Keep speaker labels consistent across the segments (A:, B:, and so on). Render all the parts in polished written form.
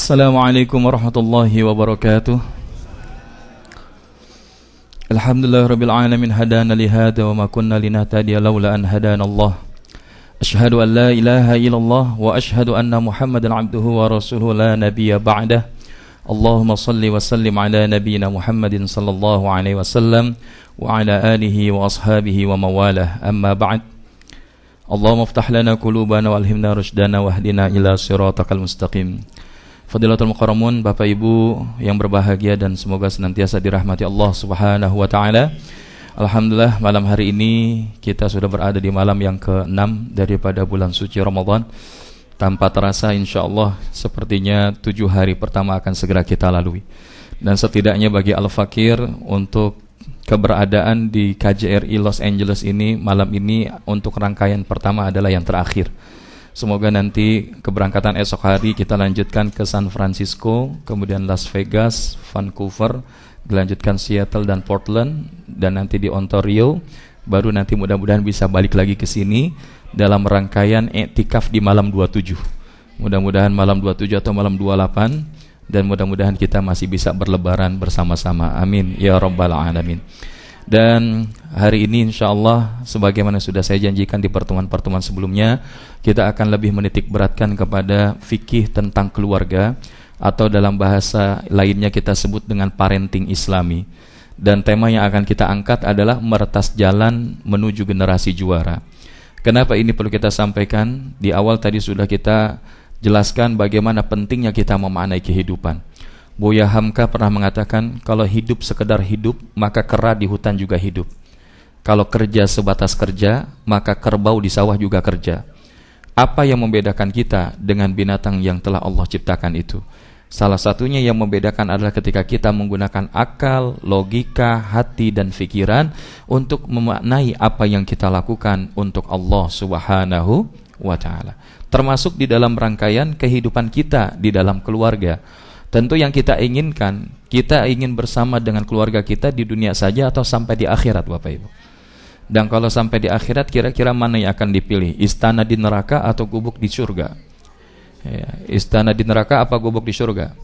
A: Assalamualaikum warahmatullahi wabarakatuh. Alhamdulillahirabbil alamin hadana li hada wa ma kunna linahtadiya laula an hadana Allah. Asyhadu an la ilaha illallah wa asyhadu anna Muhammadan abduhu wa rasuluhu la nabiyya ba'dah. Allahumma salli wa sallim ala nabiyyina Muhammadin sallallahu alaihi wasallam wa ala alihi wa ashabihi wa mawalah. Amma ba'd. Allahumma iftah lana qulubana walhimna rushdana wahdina ila siratal mustaqim. Fadilatul Mukarramun, Bapak Ibu yang berbahagia dan semoga senantiasa dirahmati Allah Subhanahu wa taala. Alhamdulillah, malam hari ini kita sudah berada di malam yang ke-6 daripada bulan suci Ramadan. Tanpa terasa insyaallah sepertinya 7 hari pertama akan segera kita lalui. Dan setidaknya bagi Al-Fakir untuk keberadaan di KJRI Los Angeles ini malam ini untuk rangkaian pertama adalah yang terakhir. Semoga nanti keberangkatan esok hari kita lanjutkan ke San Francisco, kemudian Las Vegas, Vancouver, dilanjutkan Seattle dan Portland, dan nanti di Ontario, baru nanti mudah-mudahan bisa balik lagi ke sini dalam rangkaian i'tikaf di malam 27. Mudah-mudahan malam 27 atau malam 28, dan mudah-mudahan kita masih bisa berlebaran bersama-sama. Amin ya rabbal alamin. Dan hari ini insyaallah sebagaimana sudah saya janjikan di pertemuan-pertemuan sebelumnya, kita akan lebih menitik beratkan kepada fikih tentang keluarga, atau dalam bahasa lainnya kita sebut dengan parenting Islami. Dan tema yang akan kita angkat adalah meretas jalan menuju generasi juara. Kenapa ini perlu kita sampaikan? Di awal tadi sudah kita jelaskan bagaimana pentingnya kita memaknai kehidupan. Buya Hamka pernah mengatakan, kalau hidup sekedar hidup, maka kera di hutan juga hidup. Kalau kerja sebatas kerja, maka kerbau di sawah juga kerja. Apa yang membedakan kita dengan binatang yang telah Allah ciptakan itu? Salah satunya yang membedakan adalah ketika kita menggunakan akal, logika, hati, dan pikiran untuk memaknai apa yang kita lakukan untuk Allah Subhanahu wa ta'ala. Termasuk di dalam rangkaian kehidupan kita di dalam keluarga. Tentu yang kita inginkan, kita ingin bersama dengan keluarga kita di dunia saja atau sampai di akhirat, Bapak Ibu. Dan kalau sampai di akhirat, kira-kira mana yang akan dipilih? Istana di neraka atau gubuk di surga? Ya, istana di neraka apa gubuk di surga?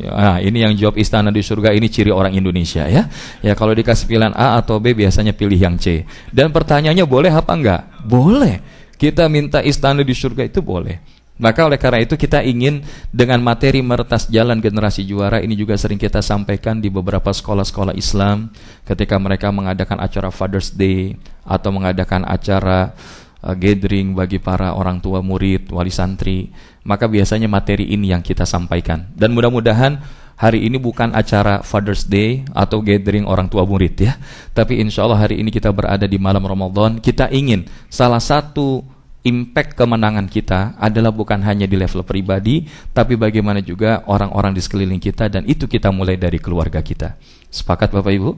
A: Nah, ini yang jawab istana di surga ini ciri orang Indonesia ya. Ya, kalau dikasih pilihan A atau B biasanya pilih yang C. Dan pertanyaannya boleh apa enggak? Boleh. Kita minta istana di surga itu boleh. Maka oleh karena itu kita ingin dengan materi meretas jalan generasi juara ini juga sering kita sampaikan di beberapa sekolah-sekolah Islam ketika mereka mengadakan acara Father's Day atau mengadakan acara gathering bagi para orang tua murid, wali santri. Maka biasanya materi ini yang kita sampaikan. Dan mudah-mudahan hari ini bukan acara Father's Day atau gathering orang tua murid ya. Tapi insya Allah hari ini kita berada di malam Ramadan. Kita ingin salah satu impact kemenangan kita adalah bukan hanya di level pribadi, tapi bagaimana juga orang-orang di sekeliling kita, dan itu kita mulai dari keluarga kita. Sepakat Bapak Ibu?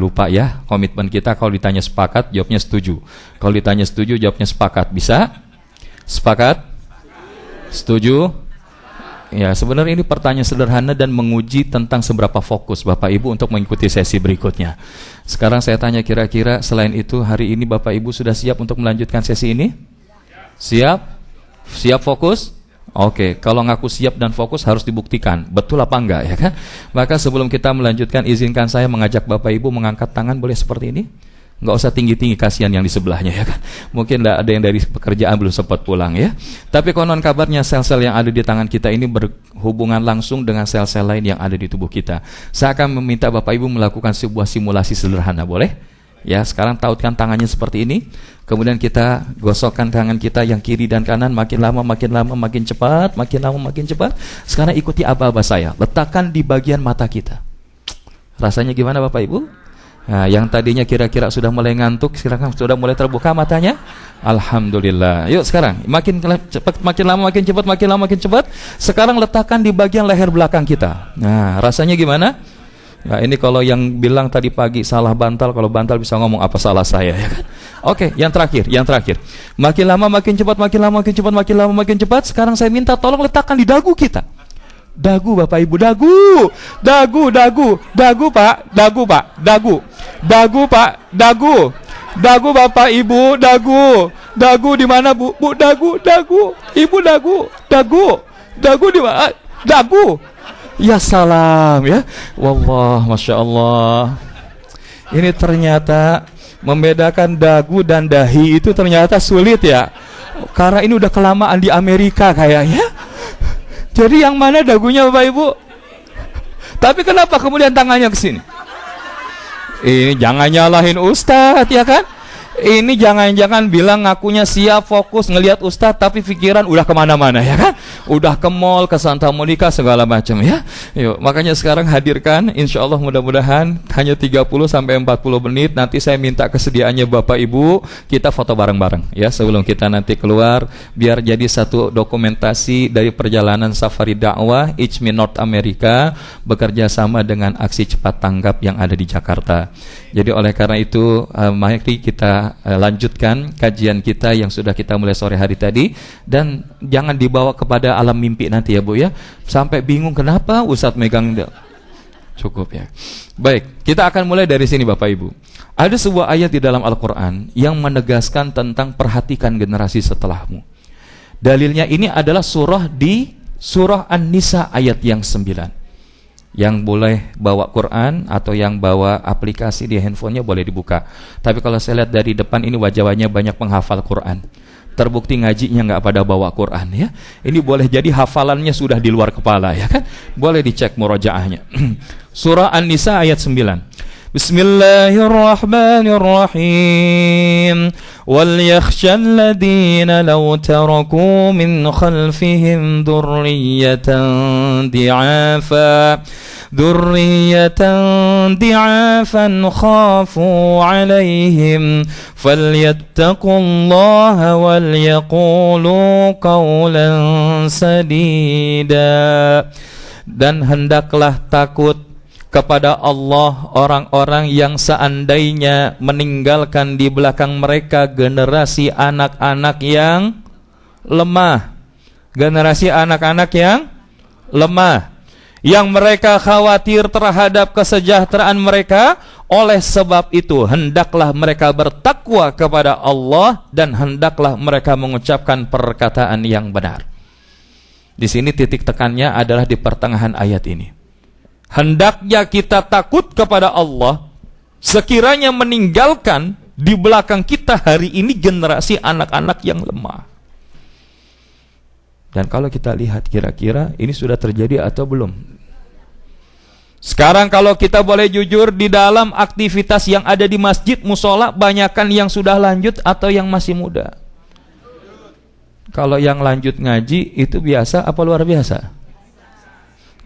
A: Lupa ya, komitmen kita kalau ditanya sepakat, jawabnya setuju. Kalau ditanya setuju, jawabnya sepakat. Bisa? Sepakat? Setuju? Ya, sebenarnya ini pertanyaan sederhana dan menguji tentang seberapa fokus Bapak Ibu untuk mengikuti sesi berikutnya. Sekarang saya tanya, kira-kira selain itu hari ini Bapak Ibu sudah siap untuk melanjutkan sesi ini? Siap? Siap fokus? Oke, kalau ngaku siap dan fokus harus dibuktikan. Betul apa enggak ya kan? Maka sebelum kita melanjutkan, izinkan saya mengajak Bapak Ibu mengangkat tangan, boleh seperti ini? Nggak usah tinggi-tinggi, kasihan yang di sebelahnya ya kan. Mungkin ada yang dari pekerjaan belum sempat pulang ya. Tapi konon kabarnya sel-sel yang ada di tangan kita ini berhubungan langsung dengan sel-sel lain yang ada di tubuh kita. Saya akan meminta Bapak Ibu melakukan sebuah simulasi sederhana, boleh? Ya, sekarang tautkan tangannya seperti ini. Kemudian kita gosokkan tangan kita yang kiri dan kanan, makin lama makin cepat, makin lama makin cepat. Sekarang ikuti aba-aba saya. Letakkan di bagian mata kita. Rasanya gimana Bapak Ibu? Nah, yang tadinya kira-kira sudah mulai ngantuk, silakan sudah mulai terbuka matanya. Alhamdulillah. Yuk sekarang, makin cepat, makin lama makin cepat, makin lama makin cepat. Sekarang letakkan di bagian leher belakang kita. Nah, rasanya gimana? Ya, ini kalau yang bilang tadi pagi salah bantal, kalau bantal bisa ngomong apa salah saya ya kan? Oke, yang terakhir. Makin lama makin cepat, makin lama makin cepat, makin lama makin cepat. Sekarang saya minta tolong letakkan di dagu kita. Dagu Bapak Ibu, dagu Pak, dagu Pak, dagu Bapak Ibu, dagu Dagu di mana, Bu? Bu, dagu. Ibu, dagu di mana? Dagu. Ya salam ya. Wallah, Masya Allah. Ini ternyata membedakan dagu dan dahi itu ternyata sulit ya. Karena ini udah kelamaan di Amerika kayaknya. Jadi yang mana dagunya Bapak Ibu? Tapi kenapa kemudian tangannya ke sini? Ini jangan nyalahin Ustadz ya kan? Ini jangan-jangan bilang ngakunya siap fokus ngelihat Ustadz tapi pikiran udah kemana-mana ya kan? Udah ke mall, ke Santa Monica segala macam ya. Yuk, makanya sekarang hadirkan, insya Allah mudah-mudahan hanya 30 sampai 40 menit. Nanti saya minta kesediaannya Bapak Ibu, kita foto bareng-bareng ya sebelum kita nanti keluar, biar jadi satu dokumentasi dari perjalanan safari dakwah ICMI North America bekerja sama dengan aksi cepat tanggap yang ada di Jakarta. Jadi oleh karena itu mari kita lanjutkan kajian kita yang sudah kita mulai sore hari tadi, dan jangan dibawa kepada alam mimpi nanti ya Bu ya, sampai bingung kenapa Ustadz megang. Cukup ya. Baik, kita akan mulai dari sini Bapak Ibu. Ada sebuah ayat di dalam Al-Quran yang menegaskan tentang perhatikan generasi setelahmu. Dalilnya ini adalah surah An-Nisa ayat yang 9. Yang boleh bawa Quran atau yang bawa aplikasi di handphonenya boleh dibuka. Tapi kalau saya lihat dari depan ini wajah-wajahnya banyak penghafal Quran. Terbukti ngajinya nggak pada bawa Quran ya. Ini boleh jadi hafalannya sudah di luar kepala ya kan. Boleh dicek murojaahnya. Surah An-Nisa ayat 9. Bismillahirrahmanirrahim. Wal yakhshal ladina law taraku min khalfihim dhurriyatan di'afan khafu alaihim falyattaqullaha wal yaqulu qawlan sadida. Dan hendaklah takut kepada Allah orang-orang yang seandainya meninggalkan di belakang mereka generasi anak-anak yang lemah. Generasi anak-anak yang lemah, yang mereka khawatir terhadap kesejahteraan mereka. Oleh sebab itu hendaklah mereka bertakwa kepada Allah dan hendaklah mereka mengucapkan perkataan yang benar. Di sini titik tekannya adalah di pertengahan ayat ini. Hendaknya kita takut kepada Allah sekiranya meninggalkan di belakang kita hari ini generasi anak-anak yang lemah. Dan kalau kita lihat kira-kira ini sudah terjadi atau belum? Sekarang kalau kita boleh jujur, di dalam aktivitas yang ada di masjid, musola, banyakan yang sudah lanjut atau yang masih muda? Kalau yang lanjut ngaji itu biasa apa luar biasa?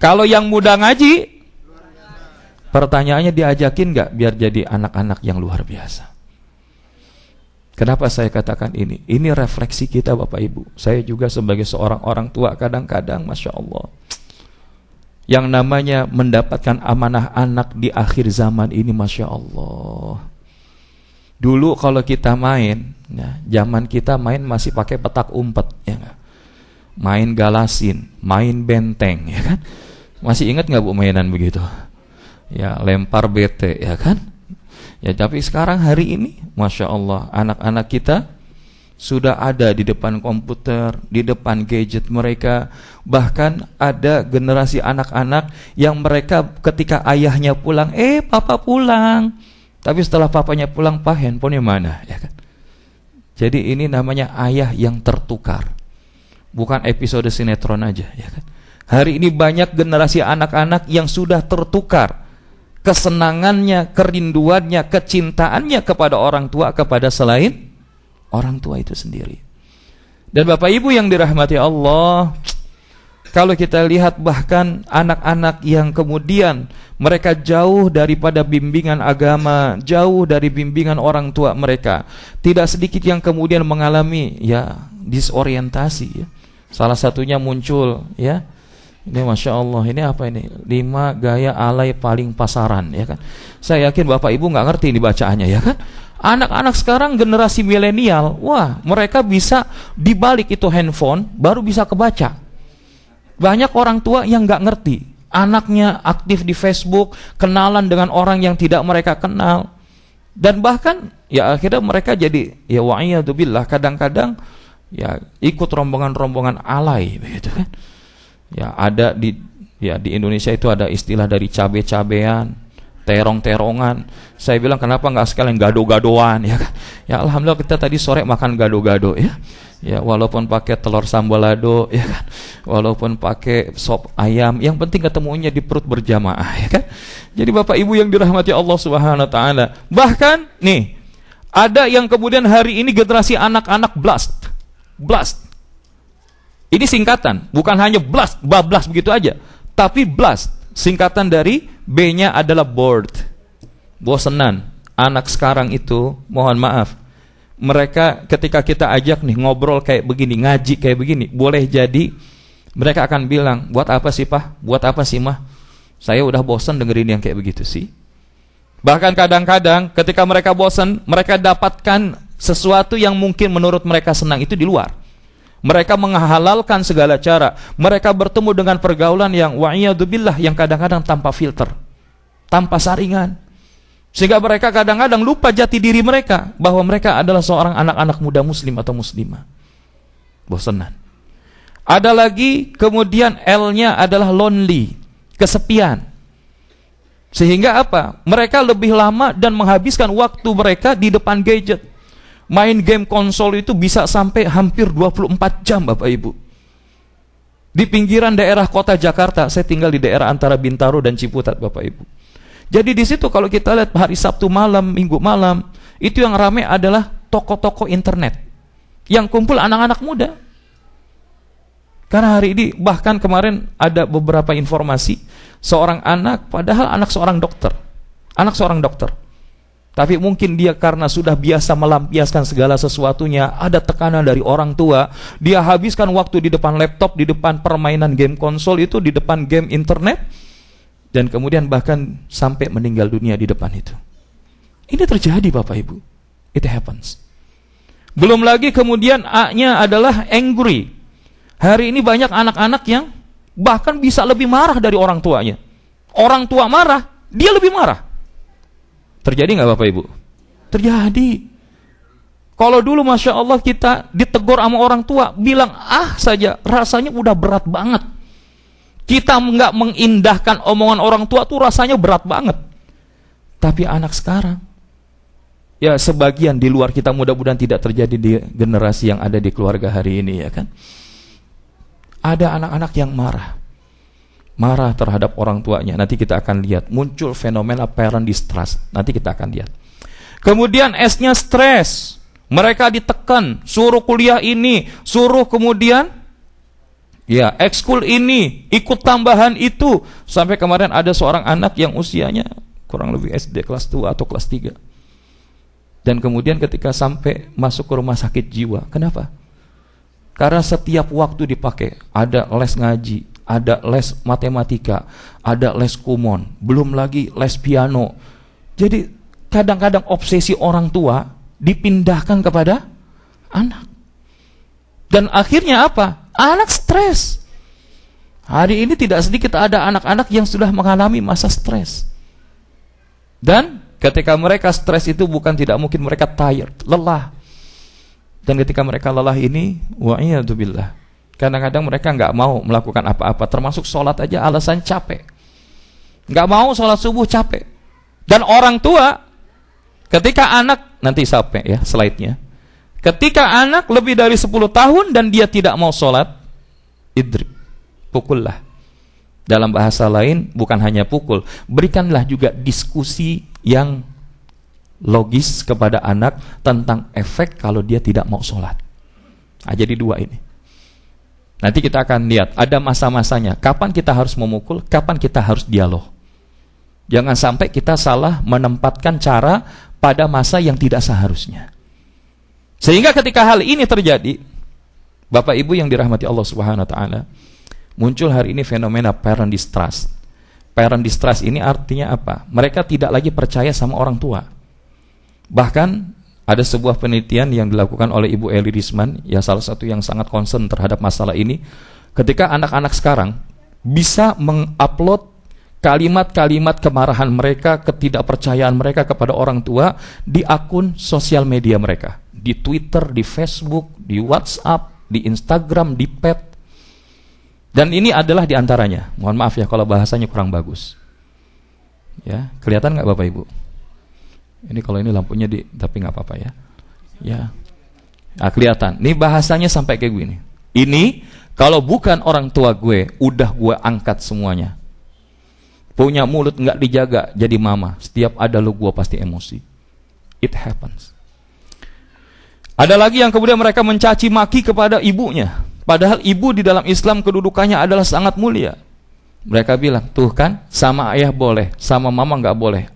A: Kalau yang muda ngaji, pertanyaannya diajakin nggak biar jadi anak-anak yang luar biasa? Kenapa saya katakan ini? Ini refleksi kita Bapak Ibu. Saya juga sebagai seorang orang tua kadang-kadang Masya Allah, yang namanya mendapatkan amanah anak di akhir zaman ini Masya Allah. Dulu kalau kita main ya, zaman kita main masih pakai petak umpet ya gak? Main galasin, main benteng ya kan? Masih ingat nggak Bu mainan begitu? Ya lempar bete ya kan. Ya tapi sekarang hari ini Masya Allah, anak-anak kita sudah ada di depan komputer, di depan gadget mereka. Bahkan ada generasi anak-anak yang mereka ketika ayahnya pulang, papa pulang, tapi setelah papanya pulang, pak handphonenya mana ya kan. Jadi ini namanya ayah yang tertukar. Bukan episode sinetron aja ya kan. Hari ini banyak generasi anak-anak yang sudah tertukar kesenangannya, kerinduannya, kecintaannya kepada orang tua, kepada selain orang tua itu sendiri. Dan Bapak Ibu yang dirahmati Allah, kalau kita lihat bahkan anak-anak yang kemudian mereka jauh daripada bimbingan agama, jauh dari bimbingan orang tua mereka, tidak sedikit yang kemudian mengalami ya disorientasi ya. Salah satunya muncul ya, ini Masya Allah, ini apa ini? 5 gaya alay paling pasaran ya kan. Saya yakin Bapak Ibu nggak ngerti ini bacaannya ya kan. Anak-anak sekarang generasi milenial, wah mereka bisa dibalik itu handphone baru bisa kebaca. Banyak orang tua yang nggak ngerti, anaknya aktif di Facebook, kenalan dengan orang yang tidak mereka kenal. Dan bahkan ya akhirnya mereka jadi ya wa'iyadzubillah kadang-kadang ya ikut rombongan-rombongan alay begitu kan. Ya ada di Indonesia itu ada istilah dari cabe-cabean, terong-terongan. Saya bilang kenapa nggak sekalian gado-gadoan ya kan? Ya alhamdulillah kita tadi sore makan gado-gado ya. Ya walaupun pakai telur sambalado ya kan, walaupun pakai sop ayam, yang penting ketemunya di perut berjamaah ya kan. Jadi Bapak Ibu yang dirahmati Allah Subhanahu wa taala, bahkan nih ada yang kemudian hari ini generasi anak-anak blast. Ini singkatan, bukan hanya blast, bablas begitu aja, tapi blast singkatan dari B-nya adalah bored. Bosenan. Anak sekarang itu, mohon maaf, mereka ketika kita ajak nih ngobrol kayak begini, ngaji kayak begini, boleh jadi mereka akan bilang, buat apa sih Pak? Buat apa sih Mah? Saya udah bosan dengerin yang kayak begitu sih. Bahkan kadang-kadang ketika mereka bosan, mereka dapatkan sesuatu yang mungkin menurut mereka senang itu di luar. Mereka menghalalkan segala cara. Mereka bertemu dengan pergaulan yang wa'iyadzubillah, yang kadang-kadang tanpa filter, tanpa saringan. Sehingga mereka kadang-kadang lupa jati diri mereka, bahwa mereka adalah seorang anak-anak muda muslim atau muslimah. Bosanan. Ada lagi kemudian L-nya adalah lonely, kesepian. Sehingga apa? Mereka lebih lama dan menghabiskan waktu mereka di depan gadget. Main game konsol itu bisa sampai hampir 24 jam Bapak Ibu. Di pinggiran daerah kota Jakarta, saya tinggal di daerah antara Bintaro dan Ciputat Bapak Ibu. Jadi di situ kalau kita lihat hari Sabtu malam, Minggu malam, itu yang ramai adalah toko-toko internet yang kumpul anak-anak muda. Karena hari ini bahkan kemarin ada beberapa informasi seorang anak, padahal anak seorang dokter, tapi mungkin dia karena sudah biasa melampiaskan segala sesuatunya, ada tekanan dari orang tua, dia habiskan waktu di depan laptop, di depan permainan game konsol itu, di depan game internet, dan kemudian bahkan sampai meninggal dunia di depan itu. Ini terjadi Bapak Ibu. It happens. Belum lagi kemudian A-nya adalah angry. Hari ini banyak anak-anak yang bahkan bisa lebih marah dari orang tuanya. Orang tua marah, dia lebih marah. Terjadi nggak Bapak Ibu? Terjadi. Kalau dulu Masya Allah kita ditegur sama orang tua, bilang ah saja, rasanya udah berat banget. Kita nggak mengindahkan omongan orang tua tuh rasanya berat banget. Tapi anak sekarang, ya sebagian di luar kita, mudah-mudahan tidak terjadi di generasi yang ada di keluarga hari ini ya kan. Ada anak-anak yang marah terhadap orang tuanya. Nanti kita akan lihat muncul fenomena parent distrust. Nanti kita akan lihat. Kemudian S-nya stres. Mereka ditekan, suruh kuliah ini, suruh kemudian ya ekskul ini, ikut tambahan itu. Sampai kemarin ada seorang anak yang usianya kurang lebih SD kelas 2 atau kelas 3. Dan kemudian ketika sampai masuk ke rumah sakit jiwa. Kenapa? Karena setiap waktu dipakai, ada les ngaji, ada les matematika, ada les kumon, belum lagi les piano. Jadi kadang-kadang obsesi orang tua dipindahkan kepada anak. Dan akhirnya apa? Anak stres. Hari ini tidak sedikit ada anak-anak yang sudah mengalami masa stres. Dan ketika mereka stres itu bukan tidak mungkin mereka tired, lelah. Dan ketika mereka lelah ini, wa'iyadzubillah, kadang-kadang mereka nggak mau melakukan apa-apa, termasuk sholat aja alasan capek. Nggak mau sholat subuh capek. Dan orang tua, ketika anak, nanti sampai ya slide-nya, ketika anak lebih dari 10 tahun dan dia tidak mau sholat, idrib, pukullah. Dalam bahasa lain, bukan hanya pukul, berikanlah juga diskusi yang logis kepada anak tentang efek kalau dia tidak mau sholat. Nah, jadi dua ini. Nanti kita akan lihat ada masa-masanya. Kapan kita harus memukul, kapan kita harus dialog. Jangan sampai kita salah menempatkan cara pada masa yang tidak seharusnya. Sehingga ketika hal ini terjadi, Bapak Ibu yang dirahmati Allah Subhanahu wa taala, muncul hari ini fenomena parent distrust. Parent distrust ini artinya apa? Mereka tidak lagi percaya sama orang tua. Bahkan ada sebuah penelitian yang dilakukan oleh Ibu Eli Risman, ya salah satu yang sangat concern terhadap masalah ini. Ketika anak-anak sekarang bisa mengupload kalimat-kalimat kemarahan mereka, ketidakpercayaan mereka kepada orang tua di akun sosial media mereka, di Twitter, di Facebook, di WhatsApp, di Instagram, di Pet. Dan ini adalah diantaranya. Mohon maaf ya kalau bahasanya kurang bagus. Ya, kelihatan nggak Bapak Ibu? Ini kalau ini lampunya tapi nggak apa-apa ya. Ya, nah, kelihatan. Ini bahasanya sampai kayak gini. Ini kalau bukan orang tua gue, udah gue angkat semuanya. Punya mulut nggak dijaga, jadi mama. Setiap ada lu gue pasti emosi. It happens. Ada lagi yang kemudian mereka mencaci maki kepada ibunya. Padahal ibu di dalam Islam kedudukannya adalah sangat mulia. Mereka bilang, tuh kan, sama ayah boleh, sama mama nggak boleh.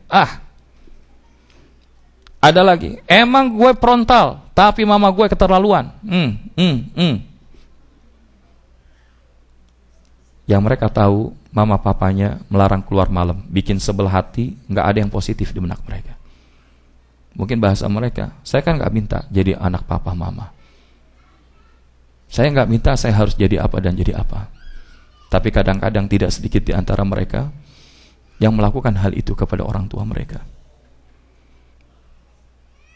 A: Ada lagi, emang gue frontal, tapi mama gue keterlaluan. Yang mereka tahu, mama papanya melarang keluar malam, bikin sebel hati, nggak ada yang positif di benak mereka. Mungkin bahasa mereka, saya kan nggak minta jadi anak papa mama. Saya nggak minta saya harus jadi apa dan jadi apa. Tapi kadang-kadang tidak sedikit di antara mereka yang melakukan hal itu kepada orang tua mereka.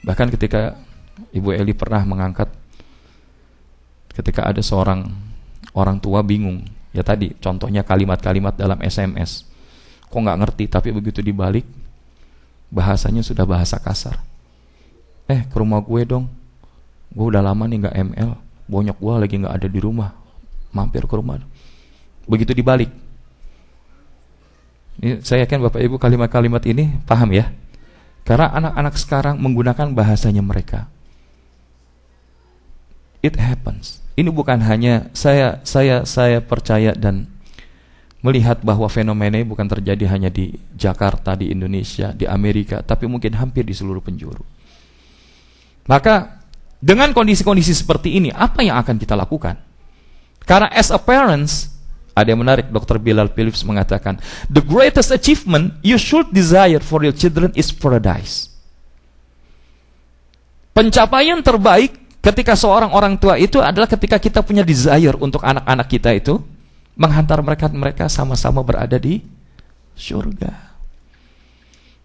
A: Bahkan ketika Ibu Eli pernah mengangkat, ketika ada seorang orang tua bingung, ya tadi contohnya kalimat-kalimat dalam SMS, kok nggak ngerti, tapi begitu dibalik bahasanya sudah bahasa kasar. Ke rumah gue dong, gue udah lama nih nggak ML, bonyok gue lagi nggak ada di rumah, mampir ke rumah. Begitu dibalik, ini saya yakin Bapak Ibu kalimat-kalimat ini paham ya, karena anak-anak sekarang menggunakan bahasanya mereka. It happens. Ini bukan hanya saya percaya dan melihat bahwa fenomena ini bukan terjadi hanya di Jakarta, di Indonesia, di Amerika, tapi mungkin hampir di seluruh penjuru. Maka dengan kondisi-kondisi seperti ini, apa yang akan kita lakukan? Karena as a parents, ada yang menarik, Dr. Bilal Phillips mengatakan, the greatest achievement you should desire for your children is paradise. Pencapaian terbaik ketika seorang orang tua itu adalah ketika kita punya desire untuk anak-anak kita itu menghantar mereka sama-sama berada di surga.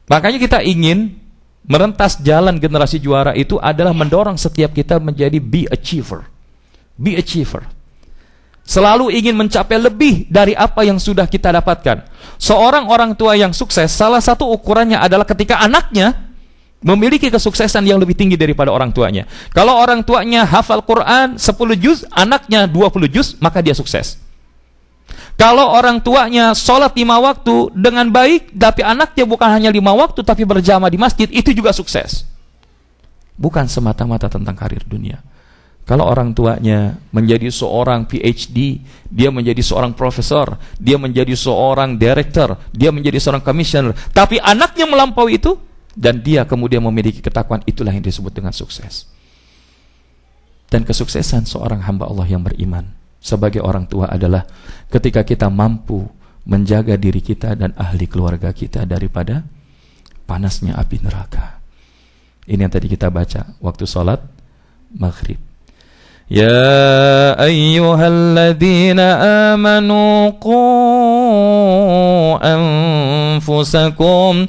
A: Makanya kita ingin merentas jalan generasi juara itu adalah mendorong setiap kita menjadi be achiever. Be achiever. Selalu ingin mencapai lebih dari apa yang sudah kita dapatkan. Seorang orang tua yang sukses, salah satu ukurannya adalah ketika anaknya memiliki kesuksesan yang lebih tinggi daripada orang tuanya. Kalau orang tuanya hafal Quran 10 juz, anaknya 20 juz, maka dia sukses. Kalau orang tuanya sholat 5 waktu dengan baik, tapi anaknya bukan hanya 5 waktu, tapi berjamaah di masjid, itu juga sukses. Bukan semata-mata tentang karir dunia. Kalau orang tuanya menjadi seorang PhD, dia menjadi seorang profesor, dia menjadi seorang director, dia menjadi seorang commissioner, tapi anaknya melampaui itu, dan dia kemudian memiliki ketakwaan, itulah yang disebut dengan sukses. Dan kesuksesan seorang hamba Allah yang beriman sebagai orang tua adalah ketika kita mampu menjaga diri kita dan ahli keluarga kita daripada panasnya api neraka. Ini yang tadi kita baca waktu sholat maghrib. Ya ayyuhalladzina amanu qu anfusakum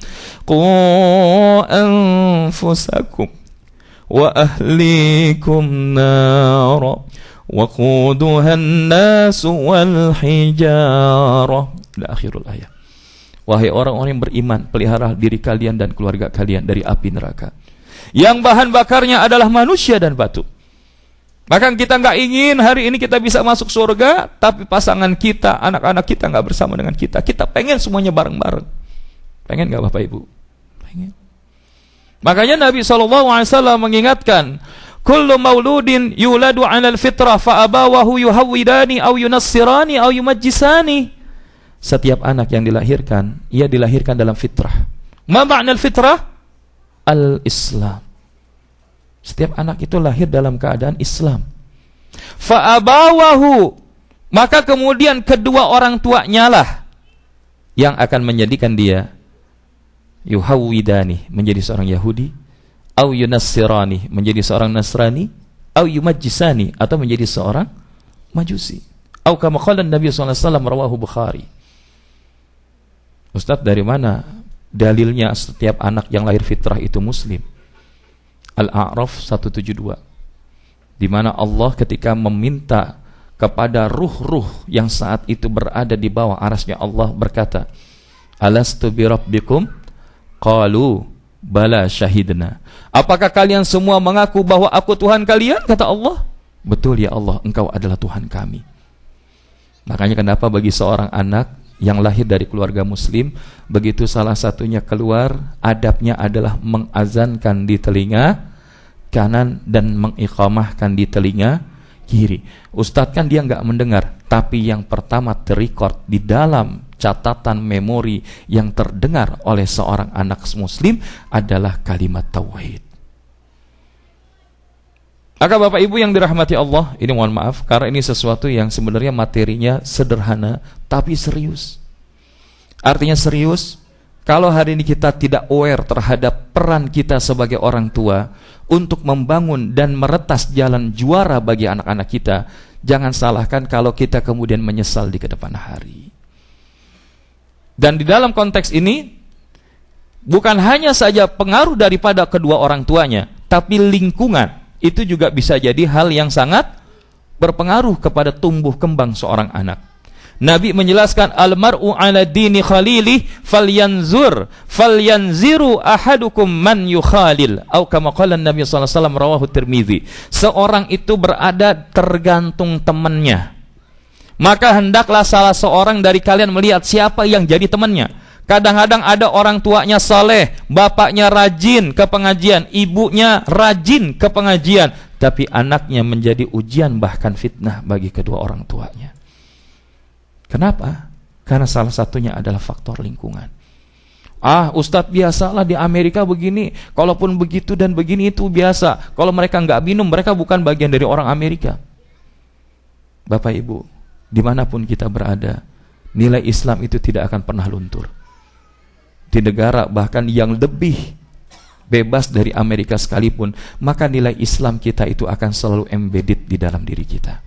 A: wa ahlikum nara waquduha an-nasu wal hijarah. Akhirul ayat. Wahai orang-orang yang beriman, pelihara diri kalian dan keluarga kalian dari api neraka yang bahan bakarnya adalah manusia dan batu. Maka kita nggak ingin hari ini kita bisa masuk surga, tapi pasangan kita, anak-anak kita nggak bersama dengan kita. Kita pengen semuanya bareng-bareng. Pengen nggak Bapak Ibu? Pengen. Makanya Nabi SAW mengingatkan, kullu mauludin yuladu 'alal fitrah fa abawahu yuhawwidani aw yunassirani aw yumajjisani. Setiap anak yang dilahirkan, ia dilahirkan dalam fitrah. Ma ma'na al-fitrah? Al-Islam. Setiap anak itu lahir dalam keadaan Islam. Fa abawahu, maka kemudian kedua orang tuanya lah yang akan menjadikan dia yuhawwidani, menjadi seorang Yahudi, au yunassirani, menjadi seorang Nasrani, au yumajjisani, atau menjadi seorang Majusi. Au kama qala Nabi sallallahu alaihi wasallam rawahu Bukhari. Ustadz, dari mana dalilnya setiap anak yang lahir fitrah itu muslim? Al-A'raf 172, di mana Allah ketika meminta kepada ruh-ruh yang saat itu berada di bawah arasnya Allah berkata, alastu birabbikum? Qalu bala syahidna. Apakah kalian semua mengaku bahwa aku Tuhan kalian? Kata Allah, betul ya Allah, engkau adalah Tuhan kami. Makanya kenapa bagi seorang anak yang lahir dari keluarga muslim, begitu salah satunya keluar, adabnya adalah mengazankan di telinga kanan dan mengiqamahkan di telinga kiri. Ustadz kan dia nggak mendengar, tapi yang pertama terrecord di dalam catatan memori yang terdengar oleh seorang anak muslim adalah kalimat tauhid. Maka Bapak Ibu yang dirahmati Allah, ini mohon maaf karena ini sesuatu yang sebenarnya materinya sederhana tapi serius. Artinya serius. Kalau hari ini kita tidak aware terhadap peran kita sebagai orang tua untuk membangun dan meretas jalan juara bagi anak-anak kita, jangan salahkan kalau kita kemudian menyesal di kedepan hari. Dan di dalam konteks ini, bukan hanya saja pengaruh daripada kedua orang tuanya, tapi lingkungan itu juga bisa jadi hal yang sangat berpengaruh kepada tumbuh kembang seorang anak. Nabi menjelaskan, almar'u ala dini khalili falyanziru ahadukum man yukhalil, atau kama qala Nabi sallallahu alaihi wasallam, rawahu Tirmizi. Seorang itu berada tergantung temannya, maka hendaklah salah seorang dari kalian melihat siapa yang jadi temannya. Kadang-kadang ada orang tuanya saleh, bapaknya rajin ke pengajian, ibunya rajin ke pengajian, tapi anaknya menjadi ujian bahkan fitnah bagi kedua orang tuanya. Kenapa? Karena salah satunya adalah faktor lingkungan. Ustadz, biasalah di Amerika begini, kalaupun begitu dan begini itu biasa. Kalau mereka nggak minum, mereka bukan bagian dari orang Amerika. Bapak Ibu, dimanapun kita berada, nilai Islam itu tidak akan pernah luntur. Di negara bahkan yang lebih bebas dari Amerika sekalipun, maka nilai Islam kita itu akan selalu embedded di dalam diri kita.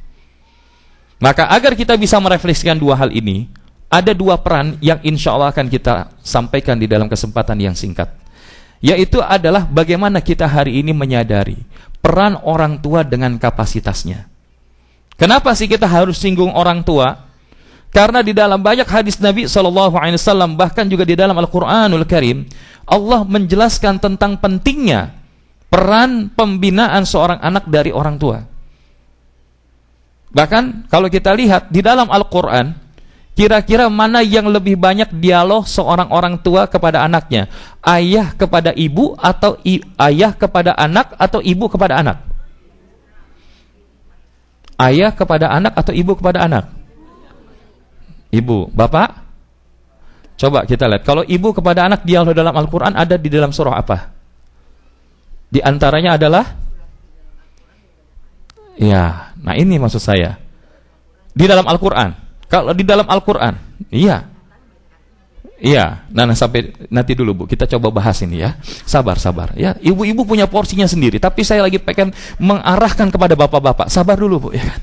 A: Maka agar kita bisa merefleksikan dua hal ini, ada dua peran yang insya Allah akan kita sampaikan di dalam kesempatan yang singkat. Yaitu adalah bagaimana kita hari ini menyadari peran orang tua dengan kapasitasnya. Kenapa sih kita harus singgung orang tua? Karena di dalam banyak hadis Nabi SAW, bahkan juga di dalam Al-Quranul Karim, Allah menjelaskan tentang pentingnya peran pembinaan seorang anak dari orang tua. Bahkan kalau kita lihat di dalam Al-Quran, kira-kira mana yang lebih banyak dialog seorang orang tua kepada anaknya? Ayah kepada ibu, atau ayah kepada anak, atau ibu kepada anak? Ayah kepada anak atau ibu kepada anak? Ibu. Bapak? Coba kita lihat, kalau ibu kepada anak dialog dalam Al-Quran ada di dalam surah apa? Di antaranya adalah, ya, nah ini maksud saya, di dalam Al-Quran. Kalau di dalam Al-Quran, iya, nah sampai nanti dulu Bu, kita coba bahas ini ya. Sabar ya. Ibu-ibu punya porsinya sendiri, tapi saya lagi pengen mengarahkan kepada bapak-bapak. Sabar dulu Bu, ya kan.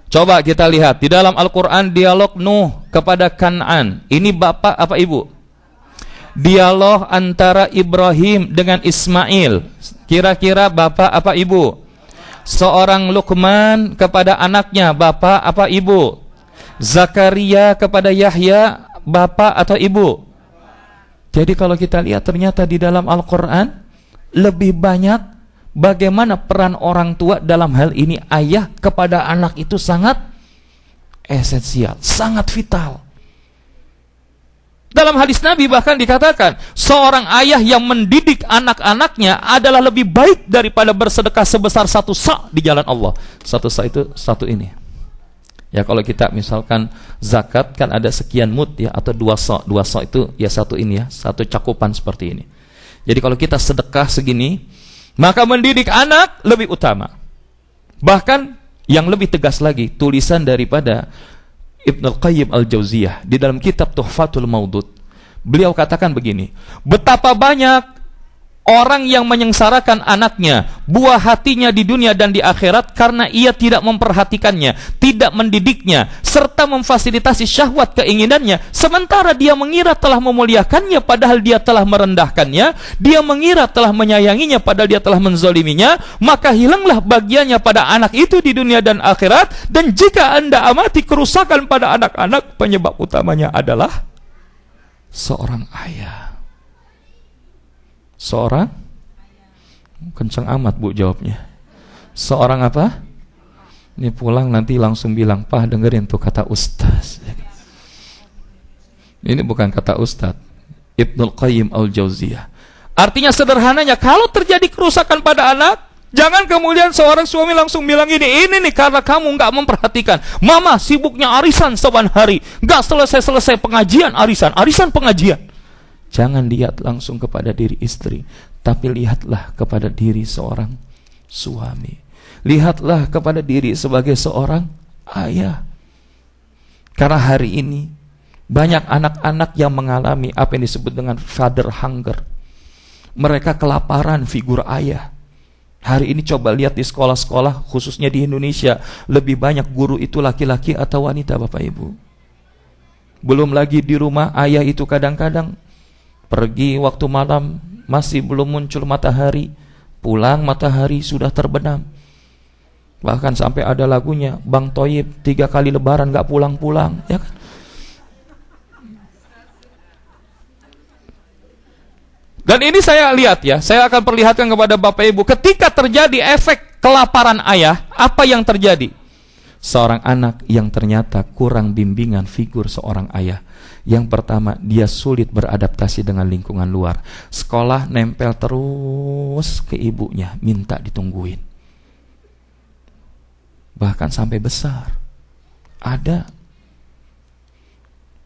A: Coba kita lihat di dalam Al-Quran dialog Nuh kepada Kan'an. Ini bapak apa ibu? Dialog antara Ibrahim dengan Ismail. Kira-kira bapak apa ibu? Seorang Luqman kepada anaknya, bapak apa ibu? Zakaria kepada Yahya, bapak atau ibu? Jadi kalau kita lihat ternyata di dalam Al-Quran lebih banyak bagaimana peran orang tua dalam hal ini. Ayah kepada anak itu sangat esensial, sangat vital. Dalam hadis Nabi bahkan dikatakan, seorang ayah yang mendidik anak-anaknya adalah lebih baik daripada bersedekah sebesar satu sa' di jalan Allah. Satu sa' itu satu ini. Ya kalau kita misalkan zakat kan ada sekian mud ya, atau dua sa' itu ya satu ini ya, satu cakupan seperti ini. Jadi kalau kita sedekah segini, maka mendidik anak lebih utama. Bahkan yang lebih tegas lagi, tulisan daripada Ibnul Qayyim Al-Jauziyah di dalam kitab Tuhfatul Maudud, beliau katakan begini, betapa banyak Orang yang menyengsarakan anaknya, buah hatinya di dunia dan di akhirat karena ia tidak memperhatikannya, tidak mendidiknya, serta memfasilitasi syahwat keinginannya, sementara dia mengira telah memuliakannya padahal dia telah merendahkannya, dia mengira telah menyayanginya padahal dia telah menzoliminya, maka hilanglah bagiannya pada anak itu di dunia dan akhirat. Dan jika Anda amati kerusakan pada anak-anak, penyebab utamanya adalah seorang ayah. Seorang, kencang amat bu jawabnya. Seorang apa? Ini pulang nanti langsung bilang, "Pak, dengerin tuh kata Ustaz." Ini bukan kata Ustaz, Ibnul Qayyim Al-Jauziyah. Artinya sederhananya, kalau terjadi kerusakan pada anak, jangan kemudian seorang suami langsung bilang ini nih karena kamu nggak memperhatikan. Mama sibuknya arisan saban hari, nggak selesai pengajian, arisan pengajian. Jangan lihat langsung kepada diri istri, tapi lihatlah kepada diri seorang suami. Lihatlah kepada diri sebagai seorang ayah. Karena hari ini banyak anak-anak yang mengalami apa yang disebut dengan father hunger. Mereka kelaparan figur ayah. Hari ini coba lihat di sekolah-sekolah, khususnya di Indonesia, lebih banyak guru itu laki-laki atau wanita, Bapak Ibu. Belum lagi di rumah, ayah itu kadang-kadang pergi waktu malam, masih belum muncul matahari, pulang matahari sudah terbenam. Bahkan sampai ada lagunya, Bang Toyib 3 kali lebaran gak pulang-pulang, ya kan? Dan ini saya lihat ya, saya akan perlihatkan kepada Bapak Ibu, ketika terjadi efek kelaparan ayah, apa yang terjadi? Seorang anak yang ternyata kurang bimbingan figur seorang ayah. Yang pertama, dia sulit beradaptasi dengan lingkungan luar. Sekolah nempel terus ke ibunya, minta ditungguin. Bahkan sampai besar. Ada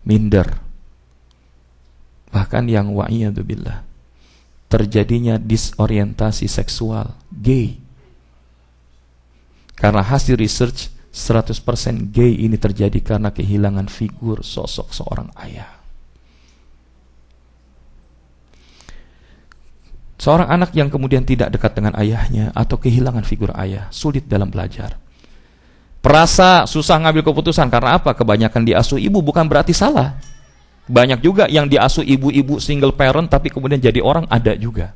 A: minder. Bahkan yang wa'iyadzubillah, terjadinya disorientasi seksual, gay. Karena hasil research 100% gay ini terjadi karena kehilangan figur sosok seorang ayah. Seorang anak yang kemudian tidak dekat dengan ayahnya atau kehilangan figur ayah, sulit dalam belajar. Perasa susah ngambil keputusan karena apa? Kebanyakan diasuh ibu, bukan berarti salah. Banyak juga yang diasuh ibu-ibu single parent tapi kemudian jadi orang, ada juga.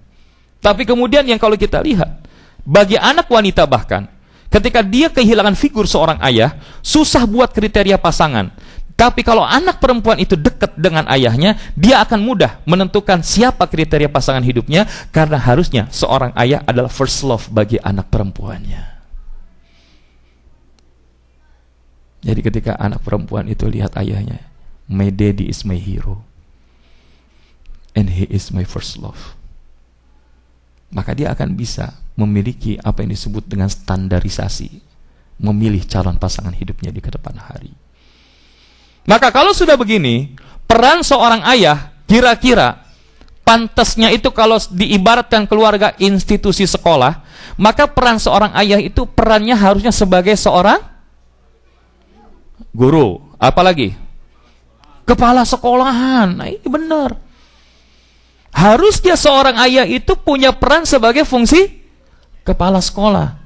A: Tapi kemudian yang kalau kita lihat, bagi anak wanita bahkan, ketika dia kehilangan figur seorang ayah, susah buat kriteria pasangan. Tapi kalau anak perempuan itu dekat dengan ayahnya, dia akan mudah menentukan siapa kriteria pasangan hidupnya, karena harusnya seorang ayah adalah first love bagi anak perempuannya. Jadi ketika anak perempuan itu lihat ayahnya, my daddy is my hero and he is my first love, maka dia akan bisa memiliki apa yang disebut dengan standarisasi, memilih calon pasangan hidupnya di kedepan hari. Maka kalau sudah begini, peran seorang ayah kira-kira pantasnya itu kalau diibaratkan keluarga institusi sekolah, maka peran seorang ayah itu perannya harusnya sebagai seorang guru, apalagi kepala sekolahan. Nah, ini benar. Harusnya seorang ayah itu punya peran sebagai fungsi kepala sekolah.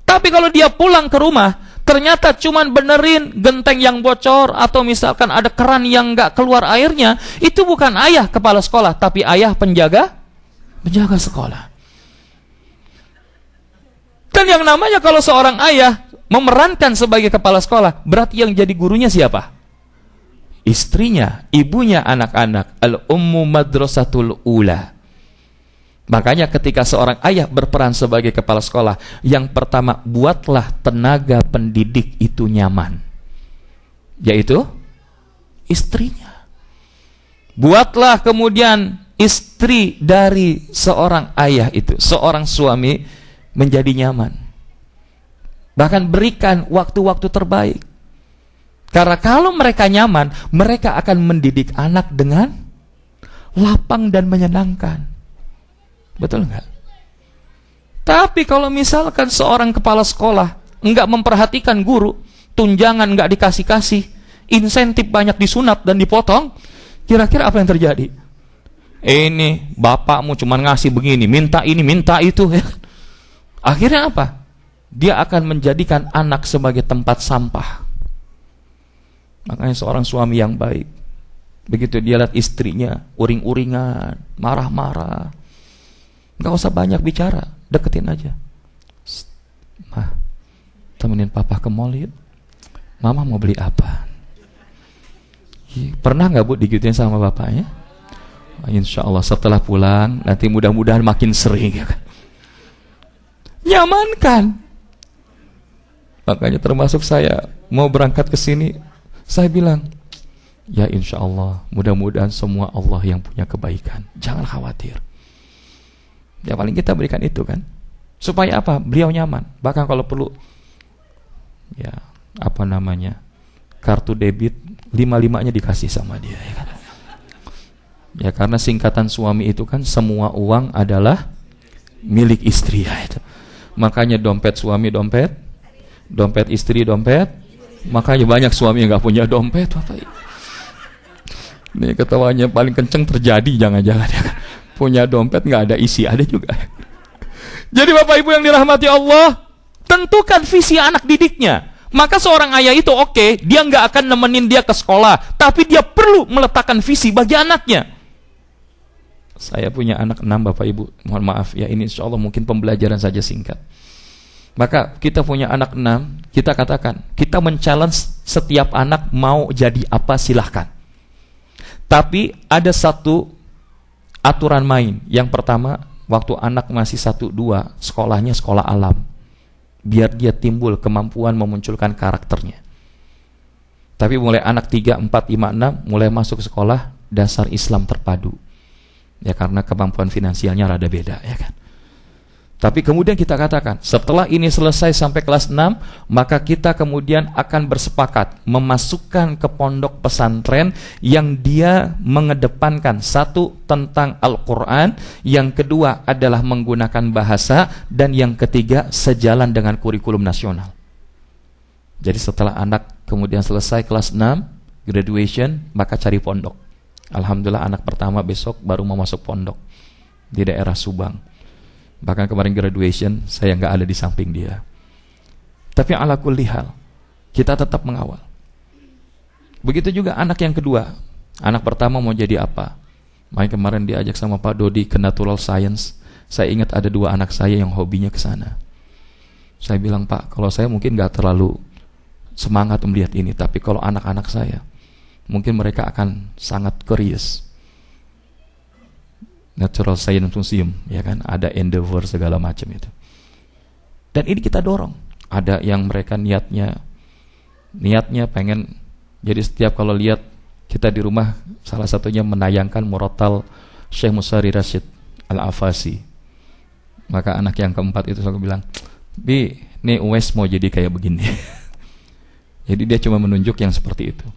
A: Tapi kalau dia pulang ke rumah, ternyata cuman benerin genteng yang bocor, atau misalkan ada keran yang nggak keluar airnya, itu bukan ayah kepala sekolah, tapi ayah penjaga sekolah. Dan yang namanya kalau seorang ayah memerankan sebagai kepala sekolah, berarti yang jadi gurunya siapa? Istrinya, ibunya anak-anak. Al-ummu madrasatul ula. Makanya ketika seorang ayah berperan sebagai kepala sekolah, yang pertama, buatlah tenaga pendidik itu nyaman, yaitu istrinya. Buatlah kemudian istri dari seorang ayah itu, seorang suami, menjadi nyaman. Bahkan berikan waktu-waktu terbaik. Karena kalau mereka nyaman, mereka akan mendidik anak dengan lapang dan menyenangkan. Betul nggak? Tapi kalau misalkan seorang kepala sekolah nggak memperhatikan guru, tunjangan nggak dikasih-kasih, insentif banyak disunat dan dipotong, kira-kira apa yang terjadi? Ini bapakmu cuma ngasih begini, minta ini, minta itu. Akhirnya apa? Dia akan menjadikan anak sebagai tempat sampah. Makanya seorang suami yang baik, begitu dia lihat istrinya uring-uringan, marah-marah, gak usah banyak bicara, deketin aja. Mah, temenin papa ke mall yuk. Mama mau beli apa? Pernah gak bu digituin sama bapaknya? Insya Allah setelah pulang nanti mudah-mudahan makin sering, ya kan? Nyamankan. Makanya termasuk saya mau berangkat ke sini, saya bilang, ya insya Allah mudah-mudahan semua Allah yang punya kebaikan. Jangan khawatir. Ya paling kita berikan itu kan, supaya apa? Beliau nyaman. Bahkan kalau perlu, ya apa namanya, kartu debit 5-5-nya dikasih sama dia, ya kan? Ya karena singkatan suami itu kan semua uang adalah milik istri, ya itu. Makanya dompet suami dompet, dompet istri dompet. Makanya banyak suami yang gak punya dompet, Bapak. Ini ketawanya paling kenceng terjadi, jangan-jangan ya kan? Punya dompet gak ada isi, ada juga. Jadi Bapak Ibu yang dirahmati Allah, tentukan visi anak didiknya. Maka seorang ayah itu oke, dia gak akan nemenin dia ke sekolah, tapi dia perlu meletakkan visi bagi anaknya. Saya punya anak 6 Bapak Ibu, mohon maaf ya, ini insya Allah mungkin pembelajaran saja singkat. Maka kita punya anak 6, kita katakan, kita men-challenge setiap anak mau jadi apa silahkan. Tapi ada satu aturan main. Yang pertama, waktu anak masih 1-2, sekolahnya sekolah alam. Biar dia timbul kemampuan memunculkan karakternya. Tapi mulai anak 3, 4, 5, 6, mulai masuk sekolah dasar Islam terpadu. Ya karena kemampuan finansialnya rada beda, ya kan. Tapi kemudian kita katakan, setelah ini selesai sampai kelas 6, maka kita kemudian akan bersepakat memasukkan ke pondok pesantren yang dia mengedepankan satu tentang Al-Quran, yang kedua adalah menggunakan bahasa, dan yang ketiga sejalan dengan kurikulum nasional. Jadi setelah anak kemudian selesai kelas 6, graduation, maka cari pondok. Alhamdulillah anak pertama besok baru mau masuk pondok di daerah Subang. Bahkan kemarin graduation saya nggak ada di samping dia. Tapi ala kulli hal kita tetap mengawal. Begitu juga anak yang kedua. Anak pertama mau jadi apa? Makanya kemarin diajak sama Pak Dodi ke Natural Science. Saya ingat ada 2 anak saya yang hobinya ke sana. Saya bilang, Pak, kalau saya mungkin nggak terlalu semangat melihat ini, tapi kalau anak-anak saya mungkin mereka akan sangat curious. Natural Science Museum, ya kan, ada Endeavor segala macam itu. Dan ini kita dorong. Ada yang mereka niatnya pengen, jadi setiap kalau lihat kita di rumah, salah satunya menayangkan murotal Syekh Musari Rashid Al-Afasi. Maka anak yang keempat itu selalu bilang, Bi, nih Uwais mau jadi kayak begini. Jadi dia cuma menunjuk yang seperti itu.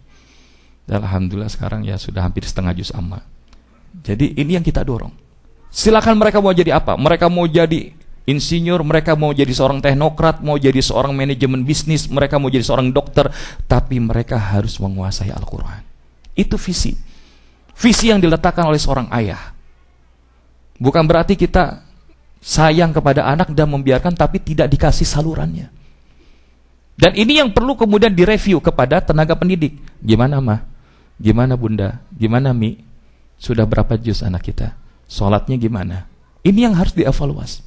A: Dan alhamdulillah sekarang ya sudah hampir setengah juz amma. Jadi ini yang kita dorong. Silakan mereka mau jadi apa? Mereka mau jadi insinyur, mereka mau jadi seorang teknokrat, mau jadi seorang manajemen bisnis, mereka mau jadi seorang dokter, tapi mereka harus menguasai Al-Quran. Itu visi. Visi yang diletakkan oleh seorang ayah. Bukan berarti kita sayang kepada anak dan membiarkan tapi tidak dikasih salurannya. Dan ini yang perlu kemudian direview kepada tenaga pendidik. Gimana mah? Gimana bunda? Gimana mi? Sudah berapa juz anak kita? Sholatnya gimana? Ini yang harus dievaluasi.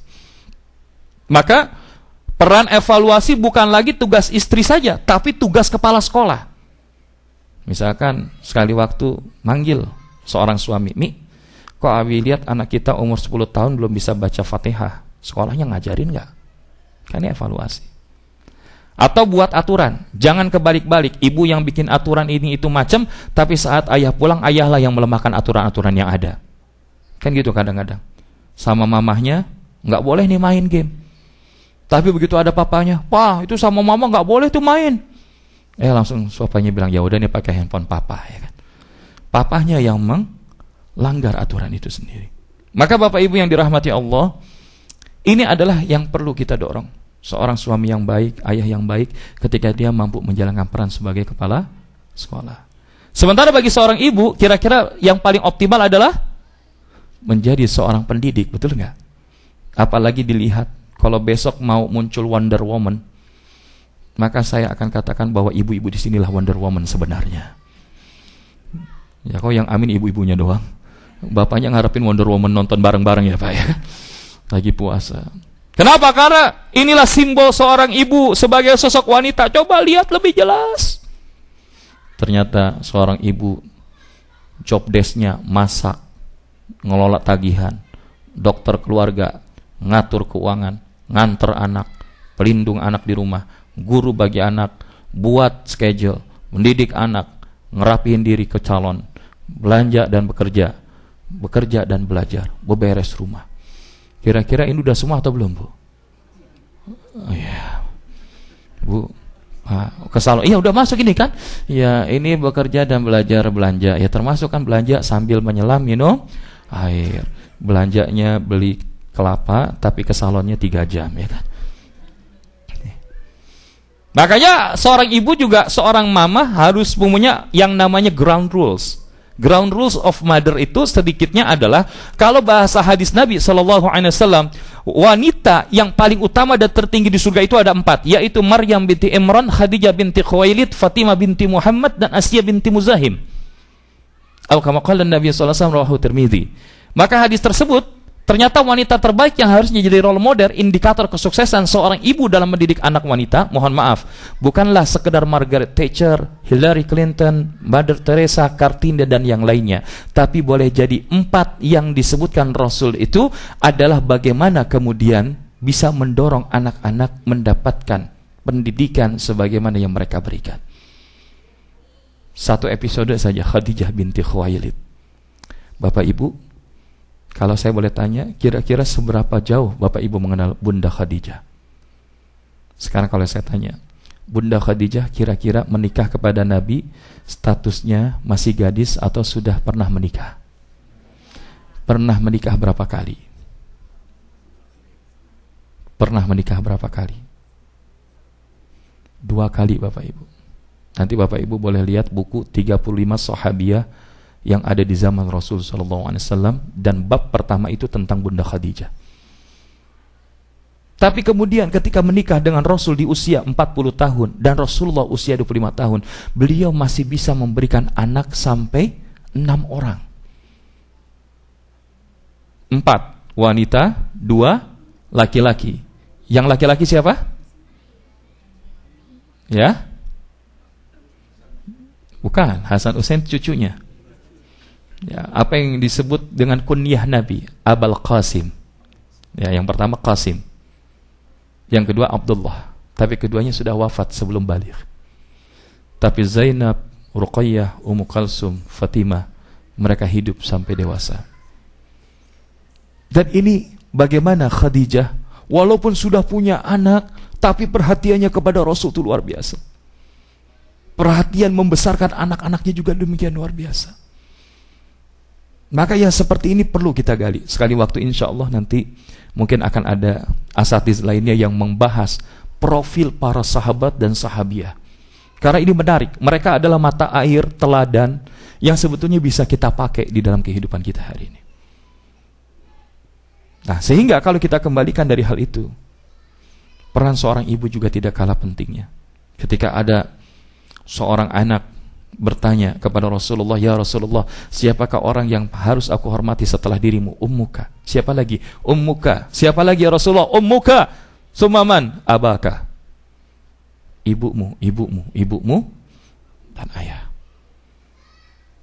A: Maka peran evaluasi bukan lagi tugas istri saja, tapi tugas kepala sekolah. Misalkan sekali waktu manggil seorang suami, Mi, kok Abi lihat anak kita umur 10 tahun belum bisa baca Fatihah, sekolahnya ngajarin gak? Kan ini evaluasi. Atau buat aturan, jangan kebalik-balik, ibu yang bikin aturan ini itu macam, tapi saat ayah pulang, ayahlah yang melemahkan aturan-aturan yang ada. Kan gitu kadang-kadang. Sama mamahnya, gak boleh nih main game. Tapi begitu ada papanya, Pak, itu sama mama gak boleh tuh main. Langsung papanya bilang, ya udah nih pakai handphone papa, ya kan. Papahnya yang melanggar aturan itu sendiri. Maka Bapak Ibu yang dirahmati Allah, ini adalah yang perlu kita dorong. Seorang suami yang baik, ayah yang baik, ketika dia mampu menjalankan peran sebagai kepala sekolah. Sementara bagi seorang ibu, kira-kira yang paling optimal adalah menjadi seorang pendidik, betul nggak? Apalagi dilihat kalau besok mau muncul Wonder Woman, maka saya akan katakan bahwa ibu-ibu di sinilah Wonder Woman sebenarnya. Ya, kok yang amin ibu-ibunya doang. Bapaknya ngarepin Wonder Woman nonton bareng-bareng ya Pak ya. Lagi puasa. Kenapa? Karena inilah simbol seorang ibu sebagai sosok wanita. Coba lihat lebih jelas. Ternyata seorang ibu job desk-nya masak, ngelola tagihan, dokter keluarga, ngatur keuangan, nganter anak, pelindung anak di rumah, guru bagi anak, buat schedule, mendidik anak, ngerapihin diri ke calon, belanja dan bekerja, bekerja dan belajar, beberes rumah. Kira-kira ini udah semua atau belum, Bu? Oh, ya. Bu, ke salon, iya udah masuk ini kan? Ya, ini bekerja dan belajar belanja. Ya termasuk kan belanja sambil menyelam minum air. Belanjanya beli kelapa tapi ke salonnya 3 jam ya kan? Makanya seorang ibu juga seorang mama harus punya yang namanya ground rules. Ground rules of mother itu sedikitnya adalah, kalau bahasa hadis Nabi SAW, wanita yang paling utama dan tertinggi di surga itu ada 4, yaitu Maryam binti Imran, Khadijah binti Khuwailid, Fatimah binti Muhammad, dan Asiyah binti Muzahim. Atau kama qala Nabi SAW rawahu Tirmidzi. Maka hadis tersebut, ternyata wanita terbaik yang harusnya jadi role model, indikator kesuksesan seorang ibu dalam mendidik anak wanita, mohon maaf, bukanlah sekedar Margaret Thatcher, Hillary Clinton, Mother Teresa, Kartini dan yang lainnya, tapi boleh jadi 4 yang disebutkan Rasul itu adalah bagaimana kemudian bisa mendorong anak-anak mendapatkan pendidikan sebagaimana yang mereka berikan. Satu episode saja, Khadijah binti Khuwailid. Bapak Ibu, kalau saya boleh tanya, kira-kira seberapa jauh Bapak Ibu mengenal Bunda Khadijah? Sekarang kalau saya tanya, Bunda Khadijah kira-kira menikah kepada Nabi, statusnya masih gadis atau sudah pernah menikah? Pernah menikah berapa kali? Pernah menikah berapa kali? 2 kali Bapak Ibu. Nanti Bapak Ibu boleh lihat buku 35 Sahabiyah yang ada di zaman Rasul SAW, dan bab pertama itu tentang Bunda Khadijah. Tapi kemudian ketika menikah dengan Rasul di usia 40 tahun dan Rasulullah usia 25 tahun, beliau masih bisa memberikan anak sampai 6 orang. 4 wanita, 2 laki-laki. Yang laki-laki siapa? Ya? Bukan, Hasan Usain cucunya. Ya, apa yang disebut dengan kunyah Nabi, Abul Qasim. Ya, yang pertama Qasim, yang kedua Abdullah, tapi keduanya sudah wafat sebelum balik. Tapi Zainab, Ruqayyah, Ummu Kalsum, Fatimah, mereka hidup sampai dewasa. Dan ini bagaimana Khadijah walaupun sudah punya anak, tapi perhatiannya kepada Rasul itu luar biasa. Perhatian membesarkan anak-anaknya juga demikian luar biasa. Maka yang seperti ini perlu kita gali. Sekali waktu insya Allah nanti mungkin akan ada asatiz lainnya yang membahas profil para sahabat dan sahabiah. Karena ini menarik. Mereka adalah mata air, teladan yang sebetulnya bisa kita pakai di dalam kehidupan kita hari ini. Nah, sehingga kalau kita kembalikan dari hal itu, peran seorang ibu juga tidak kalah pentingnya. Ketika ada seorang anak bertanya kepada Rasulullah, ya Rasulullah, siapakah orang yang harus aku hormati setelah dirimu? Ummuka. Siapa lagi? Ummuka. Siapa lagi ya Rasulullah? Ummuka. Sumaman, abaka. Ibumu, ibumu, ibumu, dan ayah.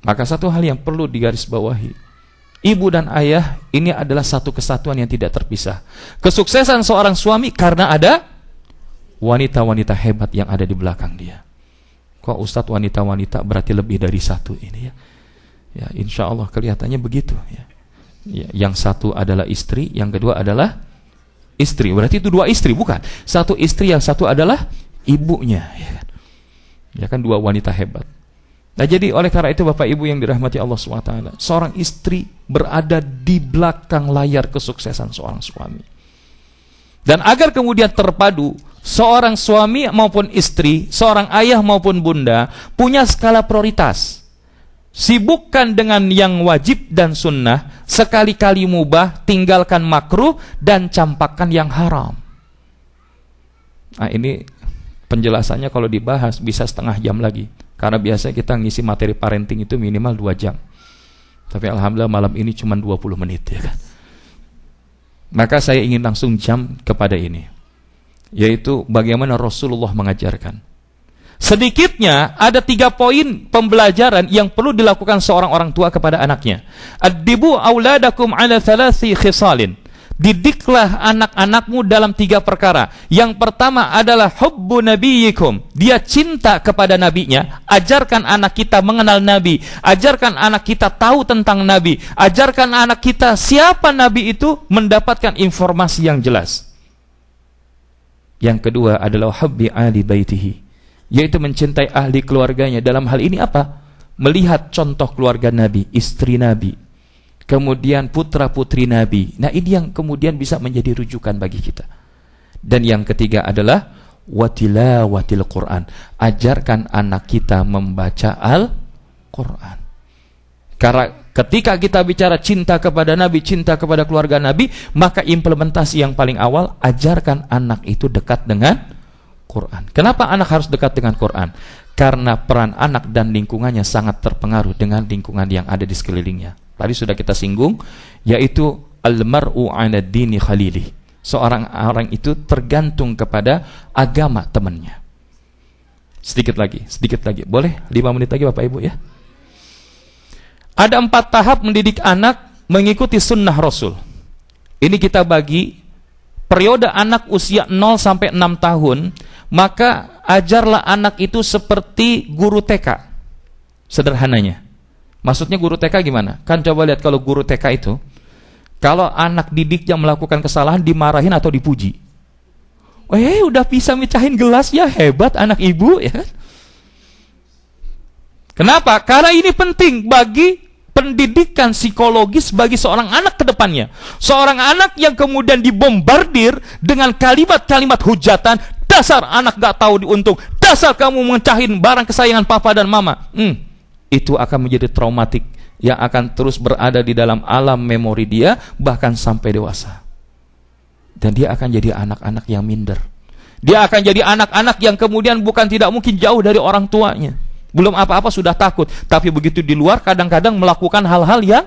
A: Maka satu hal yang perlu digarisbawahi, ibu dan ayah ini adalah satu kesatuan yang tidak terpisah. Kesuksesan seorang suami karena ada wanita-wanita hebat yang ada di belakang dia. Kok Ustadz wanita-wanita berarti lebih dari satu ini ya? Ya, insya Allah kelihatannya begitu ya. Ya, yang satu adalah istri, yang kedua adalah istri. Berarti itu 2 istri, bukan? Satu istri, yang satu adalah ibunya. Ya kan 2 wanita hebat. Nah, jadi oleh karena itu Bapak Ibu yang dirahmati Allah SWT, seorang istri berada di belakang layar kesuksesan seorang suami. Dan agar kemudian terpadu, seorang suami maupun istri, seorang ayah maupun bunda punya skala prioritas. Sibukkan dengan yang wajib dan sunnah, sekali-kali mubah, tinggalkan makruh, dan campakkan yang haram. Nah, ini penjelasannya kalau dibahas bisa setengah jam lagi, karena biasanya kita ngisi materi parenting itu minimal 2 jam. Tapi alhamdulillah malam ini cuma 20 menit, ya kan? Maka saya ingin langsung jam kepada ini, yaitu bagaimana Rasulullah mengajarkan. Sedikitnya ada 3 poin pembelajaran yang perlu dilakukan seorang orang tua kepada anaknya. Addibu auladakum ala 3 khisalin. Didiklah anak-anakmu dalam 3 perkara. Yang pertama adalah hubbu nabiyikum. Dia cinta kepada nabinya. Ajarkan anak kita mengenal nabi. Ajarkan anak kita tahu tentang nabi. Ajarkan anak kita siapa nabi itu, mendapatkan informasi yang jelas. Yang kedua adalah hubbi ali baitihi, yaitu mencintai ahli keluarganya. Dalam hal ini apa? Melihat contoh keluarga Nabi, istri Nabi, kemudian putra-putri Nabi. Nah, ini yang kemudian bisa menjadi rujukan bagi kita. Dan yang ketiga adalah watilawatil Quran. Ajarkan anak kita membaca Al-Quran. Karena ketika kita bicara cinta kepada Nabi, cinta kepada keluarga Nabi, maka implementasi yang paling awal, ajarkan anak itu dekat dengan Quran. Kenapa anak harus dekat dengan Quran? Karena peran anak dan lingkungannya sangat terpengaruh dengan lingkungan yang ada di sekelilingnya. Tadi sudah kita singgung, yaitu al-mar'u 'ala dini khalilih. Seorang orang itu tergantung kepada agama temannya. Sedikit lagi. Boleh 5 menit lagi Bapak Ibu ya? Ada 4 tahap mendidik anak mengikuti sunnah Rasul. Ini kita bagi periode anak usia 0 sampai 6 tahun, maka ajarlah anak itu seperti guru TK. Sederhananya. Maksudnya guru TK gimana? Kan coba lihat kalau guru TK itu, kalau anak didiknya melakukan kesalahan, dimarahin atau dipuji. Udah bisa mecahin gelas ya, hebat anak ibu ya. Kenapa? Karena ini penting bagi pendidikan psikologis bagi seorang anak ke depannya. Seorang anak yang kemudian dibombardir dengan kalimat-kalimat hujatan, dasar anak gak tahu diuntung, dasar kamu mencahin barang kesayangan papa dan mama. Itu akan menjadi traumatik yang akan terus berada di dalam alam memori dia bahkan sampai dewasa. Dan dia akan jadi anak-anak yang minder. Dia akan jadi anak-anak yang kemudian bukan tidak mungkin jauh dari orang tuanya. Belum apa-apa sudah takut, tapi begitu di luar kadang-kadang melakukan hal-hal yang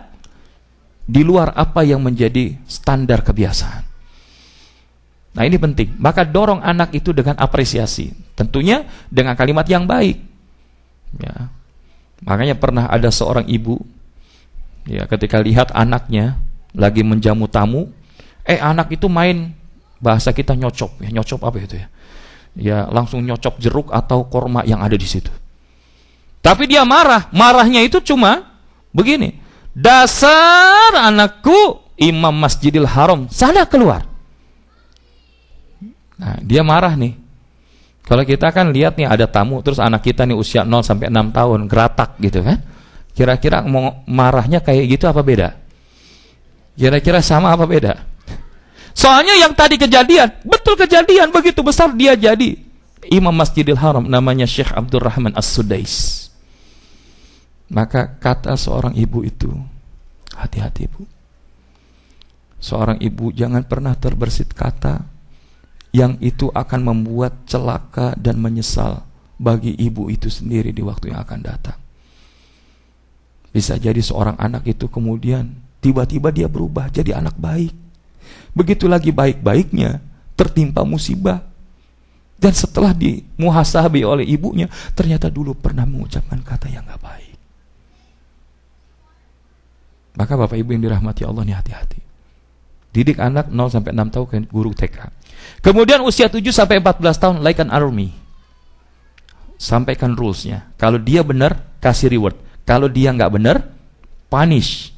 A: di luar apa yang menjadi standar kebiasaan. Nah, ini penting. Maka dorong anak itu dengan apresiasi, tentunya dengan kalimat yang baik. Ya. Makanya pernah ada seorang ibu, ya, ketika lihat anaknya lagi menjamu tamu, anak itu main, bahasa kita nyocop, ya, nyocop apa itu ya? Ya, langsung nyocop jeruk atau korma yang ada di situ. Tapi dia marahnya itu cuma begini, dasar anakku imam Masjidil Haram, sana keluar. Nah, dia marah nih. Kalau kita kan lihat nih ada tamu, terus anak kita nih usia 0 sampai 6 tahun, geratak gitu kan. Kira-kira mau marahnya kayak gitu apa beda? Kira-kira sama apa beda? Soalnya yang tadi kejadian, betul kejadian, begitu besar dia jadi imam Masjidil Haram, namanya Syekh Abdurrahman As-Sudais. Maka kata seorang ibu itu, hati-hati ibu. Seorang ibu jangan pernah terbersit kata yang itu akan membuat celaka dan menyesal bagi ibu itu sendiri di waktu yang akan datang. Bisa jadi seorang anak itu kemudian tiba-tiba dia berubah jadi anak baik. Begitu lagi baik-baiknya tertimpa musibah, dan setelah dimuhasabi oleh ibunya, ternyata dulu pernah mengucapkan kata yang gak baik. Maka Bapak Ibu yang dirahmati Allah nih, hati-hati. Didik anak 0 sampai 6 tahun ke guru TK. Kemudian usia 7 sampai 14 tahun like an army. Sampaikan rules-nya. Kalau dia benar, kasih reward. Kalau dia nggak benar, punish.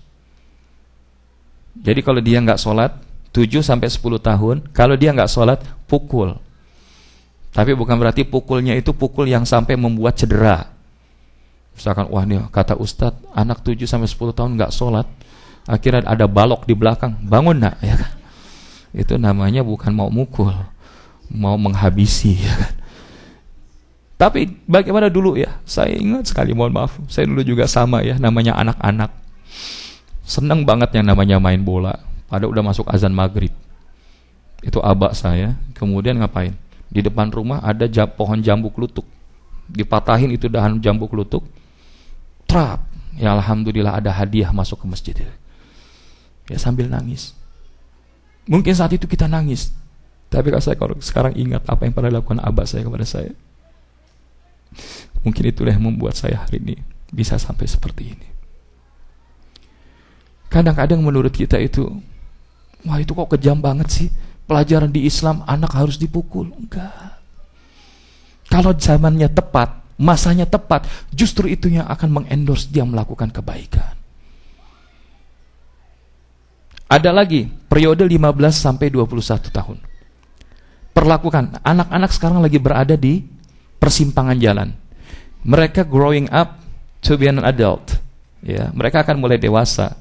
A: Jadi kalau dia nggak sholat 7 sampai 10 tahun, kalau dia nggak sholat, pukul. Tapi bukan berarti pukulnya itu pukul yang sampai membuat cedera. Misalkan, wah nih kata Ustadz, anak 7 sampai 10 tahun nggak sholat, akhirnya ada balok di belakang, bangun nak, ya kan? Itu namanya bukan mau mukul, mau menghabisi, ya kan? Tapi bagaimana dulu ya? Saya ingat sekali, mohon maaf, saya dulu juga sama ya, namanya anak-anak. Senang banget yang namanya main bola. Padahal udah masuk azan maghrib. Itu abah saya, kemudian ngapain? Di depan rumah ada pohon jambu klutuk. Dipatahin itu dahan jambu klutuk. Trap. Ya alhamdulillah ada hadiah masuk ke masjid. Ya sambil nangis. Mungkin saat itu kita nangis. Tapi kalau saya sekarang ingat apa yang pernah dilakukan abah saya kepada saya. Mungkin itulah yang membuat saya hari ini bisa sampai seperti ini. Kadang-kadang menurut kita itu, wah itu kok kejam banget sih. Pelajaran di Islam anak harus dipukul. Enggak. Kalau zamannya tepat, masanya tepat, justru itu yang akan mengendorse dia melakukan kebaikan. Ada lagi periode 15 sampai 21 tahun. Perlakukan anak-anak sekarang lagi berada di persimpangan jalan. Mereka growing up to be an adult. Ya, mereka akan mulai dewasa.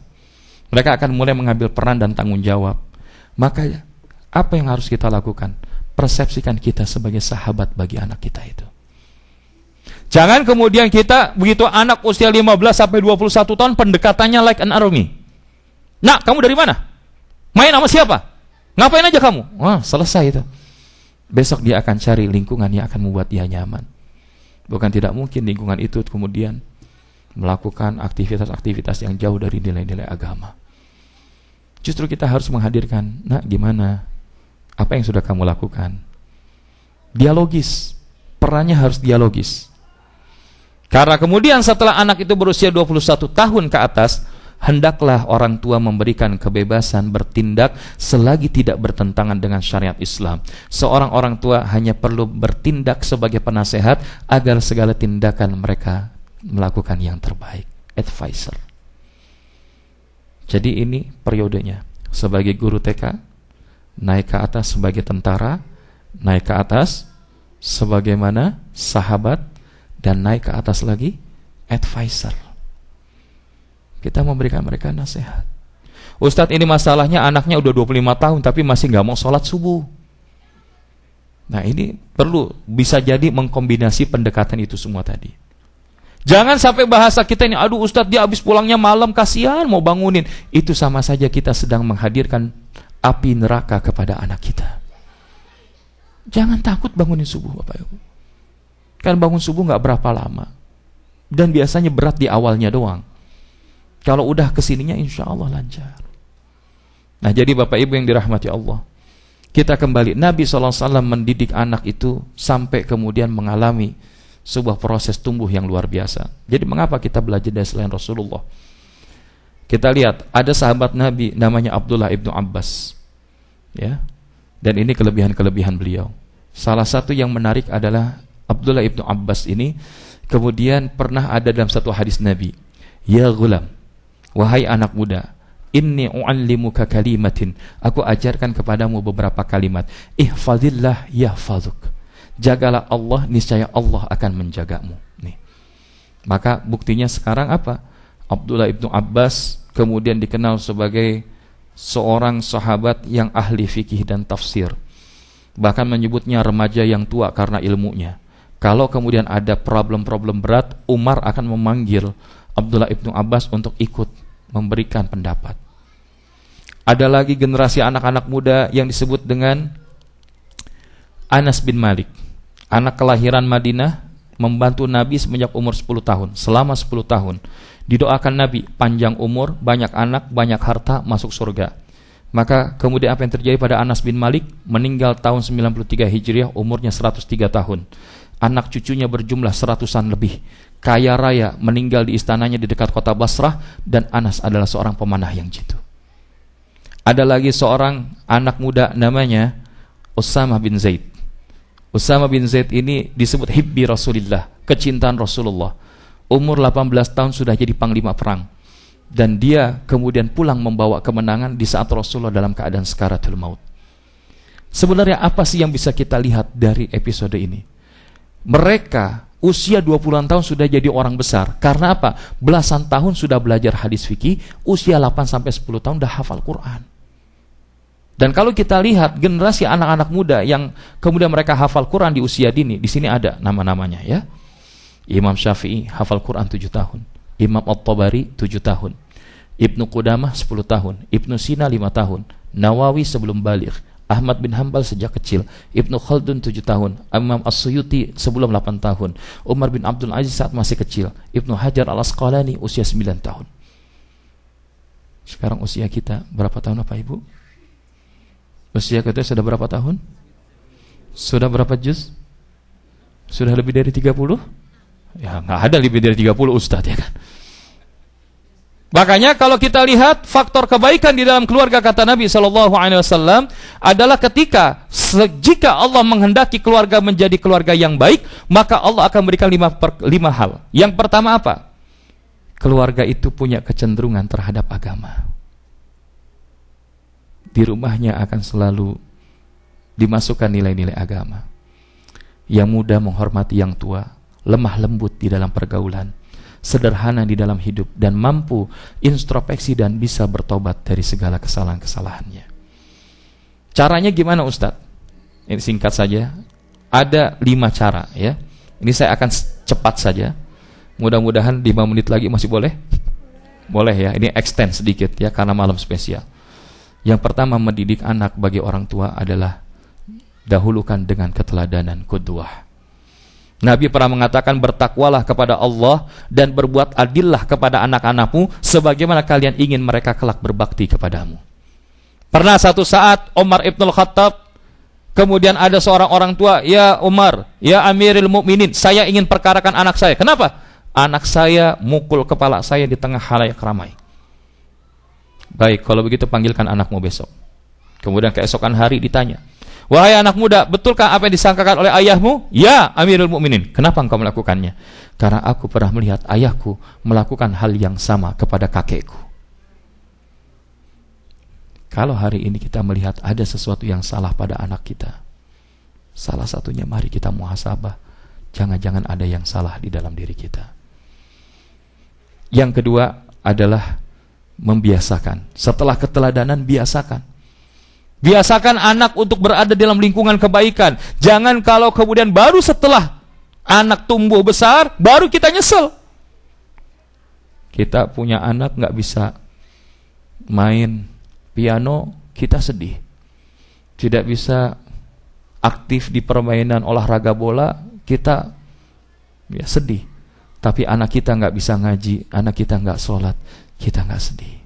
A: Mereka akan mulai mengambil peran dan tanggung jawab. Maka apa yang harus kita lakukan? Persepsikan kita sebagai sahabat bagi anak kita itu. Jangan kemudian kita begitu anak usia 15 sampai 21 tahun pendekatannya like an army. Nah, kamu dari mana? Main sama siapa? Ngapain aja kamu? Wah, selesai itu. Besok dia akan cari lingkungan yang akan membuat dia nyaman. Bukan tidak mungkin lingkungan itu kemudian melakukan aktivitas-aktivitas yang jauh dari nilai-nilai agama. Justru kita harus menghadirkan, nak gimana? Apa yang sudah kamu lakukan? Dialogis. Perannya harus dialogis. Karena kemudian setelah anak itu berusia 21 tahun ke atas, hendaklah orang tua memberikan kebebasan bertindak selagi tidak bertentangan dengan syariat Islam. Seorang orang tua hanya perlu bertindak sebagai penasehat agar segala tindakan mereka melakukan yang terbaik. Advisor. Jadi ini periodenya. Sebagai guru TK, naik ke atas sebagai tentara, naik ke atas sebagaimana sahabat, dan naik ke atas lagi advisor. Kita memberikan mereka nasihat. Ustadz, ini masalahnya anaknya udah 25 tahun tapi masih gak mau sholat subuh. Nah ini perlu, bisa jadi mengkombinasi pendekatan itu semua tadi. Jangan sampai bahasa kita ini, aduh Ustadz dia habis pulangnya malam, kasihan mau bangunin. Itu sama saja kita sedang menghadirkan api neraka kepada anak kita. Jangan takut bangunin subuh Bapak Ibu. Kan bangun subuh gak berapa lama. Dan biasanya berat di awalnya doang. Kalau udah kesininya insya Allah lancar. Nah jadi Bapak Ibu yang dirahmati Allah, kita kembali, Nabi SAW mendidik anak itu sampai kemudian mengalami sebuah proses tumbuh yang luar biasa. Jadi mengapa kita belajar dari selain Rasulullah? Kita lihat, ada sahabat Nabi namanya Abdullah ibnu Abbas, ya. Dan ini kelebihan-kelebihan beliau. Salah satu yang menarik adalah Abdullah ibnu Abbas ini kemudian pernah ada dalam satu hadis Nabi, ya gulam, wahai anak muda, inni u'allimuka kalimatin, aku ajarkan kepadamu beberapa kalimat, ihfazillah yahfazuk, jagalah Allah, niscaya Allah akan menjagamu. Nih. Maka buktinya sekarang apa? Abdullah ibnu Abbas kemudian dikenal sebagai seorang sahabat yang ahli fikih dan tafsir. Bahkan menyebutnya remaja yang tua karena ilmunya. Kalau kemudian ada problem-problem berat, Umar akan memanggil Abdullah ibnu Abbas untuk ikut memberikan pendapat. Ada lagi generasi anak-anak muda yang disebut dengan Anas bin Malik, anak kelahiran Madinah, membantu Nabi semenjak umur 10 tahun. Selama 10 tahun didoakan Nabi panjang umur, banyak anak, banyak harta, masuk surga. Maka kemudian apa yang terjadi pada Anas bin Malik? Meninggal tahun 93 Hijriah, umurnya 103 tahun. Anak cucunya berjumlah 100-an lebih. Kaya raya, meninggal di istananya di dekat kota Basrah, dan Anas adalah seorang pemanah yang jitu. Ada lagi seorang anak muda namanya Usamah bin Zaid. Usamah bin Zaid ini disebut hibbi Rasulillah, kecintaan Rasulullah. Umur 18 tahun sudah jadi panglima perang. Dan dia kemudian pulang membawa kemenangan di saat Rasulullah dalam keadaan sakaratul maut. Sebenarnya apa sih yang bisa kita lihat dari episode ini? Mereka usia 20-an tahun sudah jadi orang besar. Karena apa? Belasan tahun sudah belajar hadis fikih, usia 8-10 tahun sudah hafal Quran. Dan kalau kita lihat generasi anak-anak muda yang kemudian mereka hafal Quran di usia dini, di sini ada nama-namanya ya. Imam Syafi'i hafal Quran 7 tahun, Imam At-Tabari 7 tahun, Ibnu Qudamah 10 tahun, Ibnu Sina 5 tahun, Nawawi sebelum baligh, Ahmad bin Hanbal sejak kecil, Ibnu Khaldun 7 tahun, Imam As-Suyuti sebelum 8 tahun, Umar bin Abdul Aziz saat masih kecil, Ibnu Hajar Al-Asqalani usia 9 tahun. Sekarang usia kita berapa tahun Bapak Ibu? Usia kita sudah berapa tahun? Sudah berapa juz? Sudah lebih dari 30? Ya nggak ada lebih dari 30 Ustadz ya kan. Makanya kalau kita lihat faktor kebaikan di dalam keluarga, kata Nabi SAW adalah jika Allah menghendaki keluarga menjadi keluarga yang baik, maka Allah akan memberikan 5 hal. Yang pertama apa? Keluarga itu punya kecenderungan terhadap agama. Di rumahnya akan selalu dimasukkan nilai-nilai agama. Yang muda menghormati yang tua, lemah lembut di dalam pergaulan, sederhana di dalam hidup, dan mampu introspeksi dan bisa bertobat dari segala kesalahan-kesalahannya. Caranya gimana Ustadz? Ini singkat saja. Ada 5 cara ya. Ini saya akan cepat saja. Mudah-mudahan 5 menit lagi masih boleh? Boleh ya. Ini extend sedikit ya karena malam spesial. Yang pertama, mendidik anak bagi orang tua adalah dahulukan dengan keteladanan qudwah. Nabi pernah mengatakan, bertakwalah kepada Allah dan berbuat adillah kepada anak-anakmu sebagaimana kalian ingin mereka kelak berbakti kepadamu. Pernah satu saat Umar Ibn Khattab, kemudian ada seorang orang tua, ya Umar, ya Amirul Mukminin, saya ingin perkarakan anak saya. Kenapa? Anak saya mukul kepala saya di tengah khalayak ramai. Baik, kalau begitu panggilkan anakmu besok. Kemudian keesokan hari ditanya, wahai anak muda, betulkah apa yang disangkakan oleh ayahmu? Ya Amirul Mukminin. Kenapa engkau melakukannya? Karena aku pernah melihat ayahku melakukan hal yang sama kepada kakekku. Kalau hari ini kita melihat ada sesuatu yang salah pada anak kita, salah satunya mari kita muhasabah. Jangan-jangan ada yang salah di dalam diri kita. Yang kedua adalah membiasakan. Setelah keteladanan, biasakan. Biasakan anak untuk berada dalam lingkungan kebaikan. Jangan kalau kemudian baru setelah anak tumbuh besar, baru kita nyesel. Kita punya anak gak bisa main piano, kita sedih. Tidak bisa aktif di permainan olahraga bola, kita ya sedih. Tapi anak kita gak bisa ngaji, anak kita gak sholat, kita gak sedih.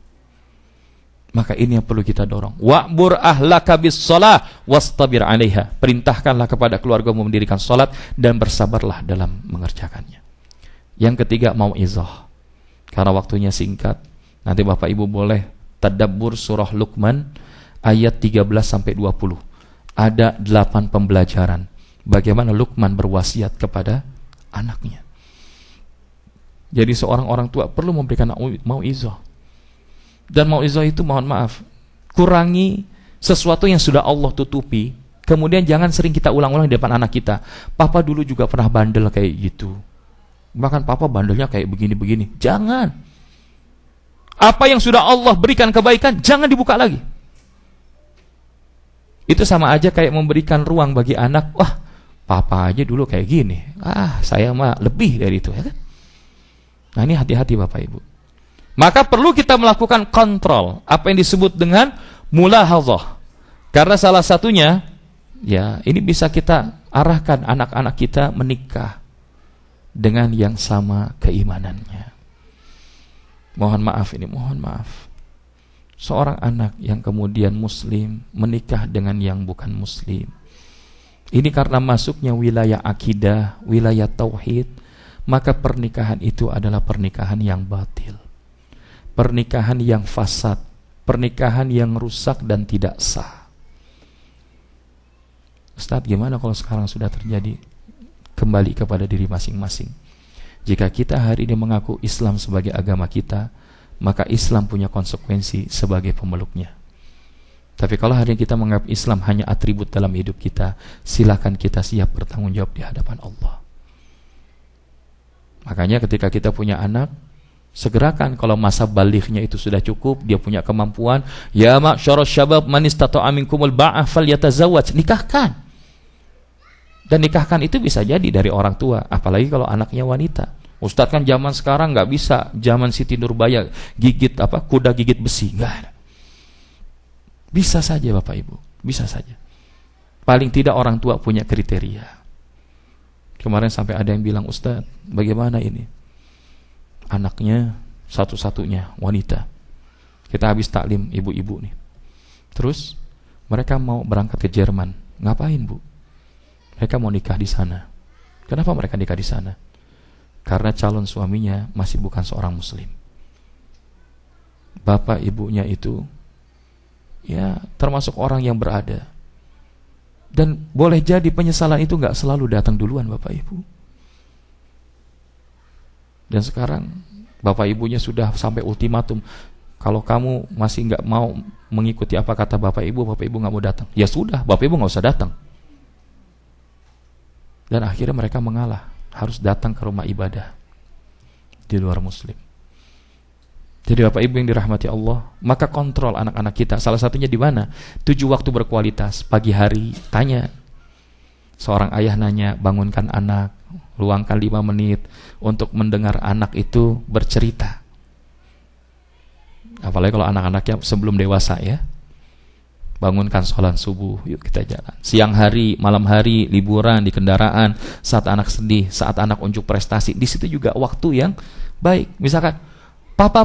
A: Maka ini yang perlu kita dorong. Wa'mur ahlaka bis-shalah wastabir 'alaiha. Perintahkanlah kepada keluargamu mendirikan salat dan bersabarlah dalam mengerjakannya. Yang ketiga, mau'izah. Karena waktunya singkat, nanti Bapak Ibu boleh tadabbur surah Luqman ayat 13 sampai 20. Ada 8 pembelajaran bagaimana Luqman berwasiat kepada anaknya. Jadi seorang orang tua perlu memberikan mau'izah. Dan mau'izah itu, mohon maaf, kurangi sesuatu yang sudah Allah tutupi. Kemudian jangan sering kita ulang-ulang di depan anak kita. Papa dulu juga pernah bandel kayak gitu. Bahkan papa bandelnya kayak begini-begini. Jangan. Apa yang sudah Allah berikan kebaikan, jangan dibuka lagi. Itu sama aja kayak memberikan ruang bagi anak. Wah, papa aja dulu kayak gini. Saya mah lebih dari itu, ya kan? Nah, ini hati-hati Bapak Ibu. Maka perlu kita melakukan kontrol, apa yang disebut dengan mulahadzah. Karena salah satunya, ya ini bisa kita arahkan anak-anak kita menikah dengan yang sama keimanannya. Mohon maaf ini, mohon maaf. Seorang anak yang kemudian muslim menikah dengan yang bukan muslim. Ini karena masuknya wilayah akidah, wilayah tauhid, maka pernikahan itu adalah pernikahan yang batil. Pernikahan yang fasad, pernikahan yang rusak dan tidak sah. Ustaz, gimana kalau sekarang sudah terjadi? Kembali kepada diri masing-masing. Jika kita hari ini mengaku Islam sebagai agama kita, maka Islam punya konsekuensi sebagai pemeluknya. Tapi kalau hari ini kita menganggap Islam hanya atribut dalam hidup kita, silakan kita siap bertanggung jawab di hadapan Allah. Makanya ketika kita punya anak, Segerakan kalau masa balighnya itu sudah cukup, dia punya kemampuan. Ya ma'syarasy syabab man istata'a minkumul ba'ah falyatazawwaj. Nikahkan. Dan nikahkan itu bisa jadi dari orang tua, apalagi kalau anaknya wanita. Ustadz kan zaman sekarang nggak bisa, zaman Siti Nurbaya gigit kuda gigit besi, nggak ada. Bisa saja Bapak Ibu, bisa saja. Paling tidak orang tua punya kriteria. Kemarin sampai ada yang bilang, Ustadz, bagaimana ini? Anaknya satu-satunya wanita. Kita habis taklim ibu-ibu nih. Terus mereka mau berangkat ke Jerman. Ngapain, Bu? Mereka mau nikah di sana. Kenapa mereka nikah di sana? Karena calon suaminya masih bukan seorang muslim. Bapak ibunya itu ya termasuk orang yang berada. Dan boleh jadi penyesalan itu gak selalu datang duluan Bapak Ibu. Dan sekarang bapak ibunya sudah sampai ultimatum, kalau kamu masih nggak mau mengikuti apa kata bapak ibu nggak mau datang. Ya sudah, bapak ibu nggak usah datang. Dan akhirnya mereka mengalah, harus datang ke rumah ibadah di luar muslim. Jadi bapak ibu yang dirahmati Allah, maka kontrol anak-anak kita. Salah satunya di mana? 7 waktu berkualitas. Pagi hari tanya, seorang ayah nanya, bangunkan anak, luangkan 5 menit untuk mendengar anak itu bercerita. Apalagi kalau anak-anaknya sebelum dewasa ya. Bangunkan sholat subuh, yuk kita jalan. Siang hari, malam hari, liburan di kendaraan, saat anak sedih, saat anak unjuk prestasi, di situ juga waktu yang baik. Misalkan, Papa,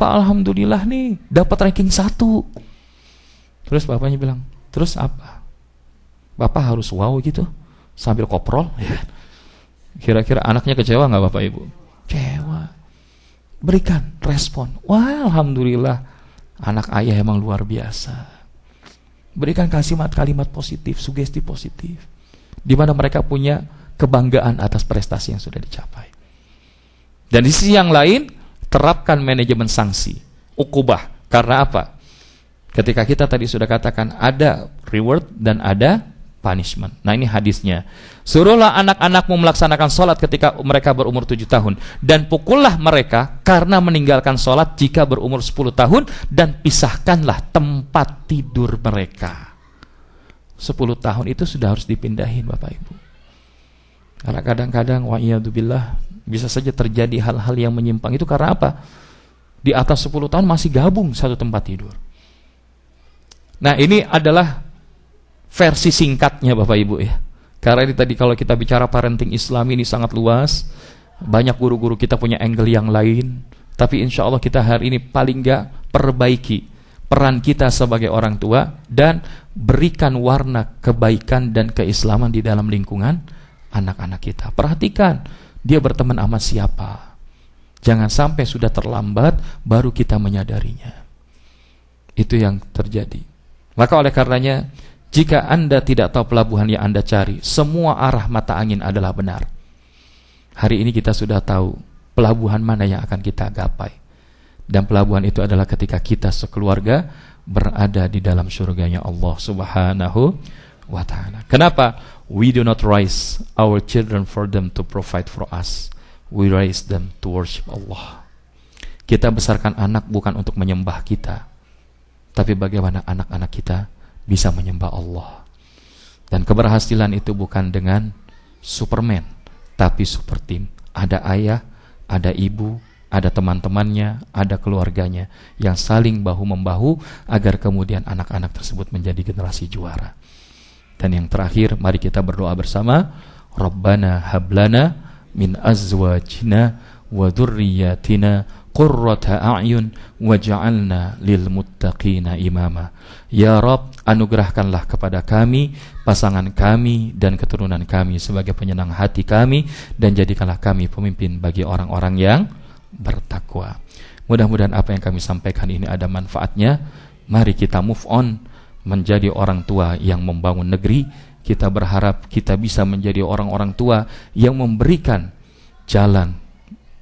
A: alhamdulillah nih dapat ranking 1. Terus bapaknya bilang, terus apa? Bapak harus wow gitu sambil koprol ya. Kira-kira anaknya kecewa nggak Bapak Ibu? Kecewa. Berikan respon. Wah, alhamdulillah, anak ayah emang luar biasa. Berikan kalimat positif, sugesti positif, di mana mereka punya kebanggaan atas prestasi yang sudah dicapai. Dan di sisi yang lain, terapkan manajemen sanksi, ukubah. Karena apa? Ketika kita tadi sudah katakan ada reward dan ada punishment. Nah ini hadisnya. Suruhlah anak-anakmu melaksanakan sholat ketika mereka berumur 7 tahun. Dan pukullah mereka karena meninggalkan sholat jika berumur 10 tahun. Dan pisahkanlah tempat tidur mereka. 10 tahun itu sudah harus dipindahin Bapak Ibu. Karena kadang-kadang wa'iyadzubillah bisa saja terjadi hal-hal yang menyimpang. Itu karena apa? Di atas 10 tahun masih gabung satu tempat tidur. Nah ini adalah versi singkatnya Bapak Ibu ya. Karena ini tadi kalau kita bicara parenting Islam ini sangat luas. Banyak guru-guru kita punya angle yang lain. Tapi insya Allah kita hari ini paling gak perbaiki peran kita sebagai orang tua. Dan berikan warna kebaikan dan keislaman di dalam lingkungan anak-anak kita. Perhatikan dia berteman sama siapa. Jangan sampai sudah terlambat baru kita menyadarinya. Itu yang terjadi. Maka oleh karenanya, jika Anda tidak tahu pelabuhan yang Anda cari, semua arah mata angin adalah benar. Hari ini kita sudah tahu pelabuhan mana yang akan kita gapai. Dan pelabuhan itu adalah ketika kita sekeluarga berada di dalam surganya Allah Subhanahu wa ta'ala. Kenapa? We do not raise our children for them to provide for us. We raise them to worship Allah. Kita besarkan anak bukan untuk menyembah kita, tapi bagaimana anak-anak kita bisa menyembah Allah. Dan keberhasilan itu bukan dengan Superman, tapi super team. Ada ayah, ada ibu, ada teman-temannya, ada keluarganya yang saling bahu-membahu agar kemudian anak-anak tersebut menjadi generasi juara. Dan yang terakhir, mari kita berdoa bersama. Rabbana hablana min azwajina wa dzurriyyatina qurrata a'yun waj'alna lil muttaqina imama. Ya Rabb, anugerahkanlah kepada kami, pasangan kami dan keturunan kami sebagai penyenang hati kami, dan jadikanlah kami pemimpin bagi orang-orang yang bertakwa. Mudah-mudahan apa yang kami sampaikan ini ada manfaatnya. Mari kita move on menjadi orang tua yang membangun negeri. Kita berharap kita bisa menjadi orang-orang tua yang memberikan jalan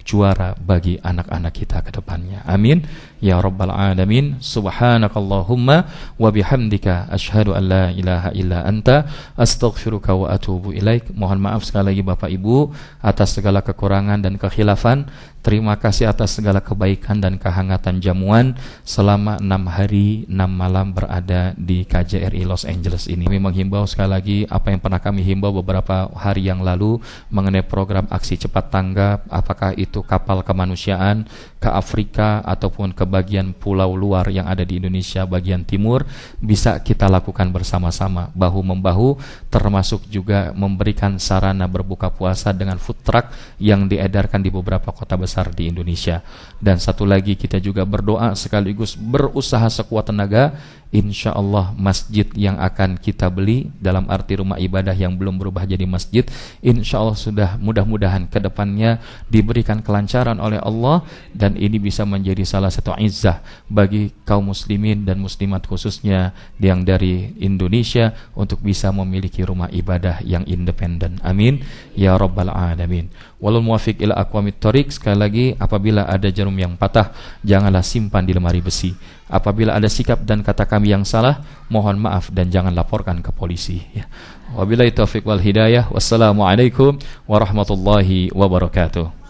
A: juara bagi anak-anak kita ke depannya. Amin ya rabbal alamin. Subhanakallahumma wa bihamdika asyhadu an la ilaha illa anta astaghfiruka wa atubu ilaik. Mohon maaf sekali lagi Bapak Ibu atas segala kekurangan dan kekhilafan. Terima kasih atas segala kebaikan dan kehangatan jamuan selama 6 hari 6 malam berada di KJRI Los Angeles ini. Kami menghimbau sekali lagi apa yang pernah kami himbau beberapa hari yang lalu mengenai program aksi cepat tanggap, apakah itu kapal kemanusiaan ke Afrika ataupun ke bagian pulau luar yang ada di Indonesia bagian timur, bisa kita lakukan bersama-sama, bahu-membahu, termasuk juga memberikan sarana berbuka puasa dengan food truck yang diedarkan di beberapa kota besar di Indonesia. Dan satu lagi, kita juga berdoa sekaligus berusaha sekuat tenaga, insya Allah masjid yang akan kita beli, dalam arti rumah ibadah yang belum berubah jadi masjid, insya Allah sudah mudah-mudahan ke depannya diberikan kelancaran oleh Allah, dan ini bisa menjadi salah satu izzah bagi kaum muslimin dan muslimat khususnya yang dari Indonesia untuk bisa memiliki rumah ibadah yang independen. Amin ya rabbal alamin. Walul muwafiq ila aqwamit thoriq. Sekali lagi, apabila ada jarum yang patah, janganlah simpan di lemari besi. Apabila ada sikap dan kata kami yang salah, mohon maaf dan jangan laporkan ke polisi ya. Wabillahi taufiq wal hidayah. Wassalamualaikum warahmatullahi wabarakatuh.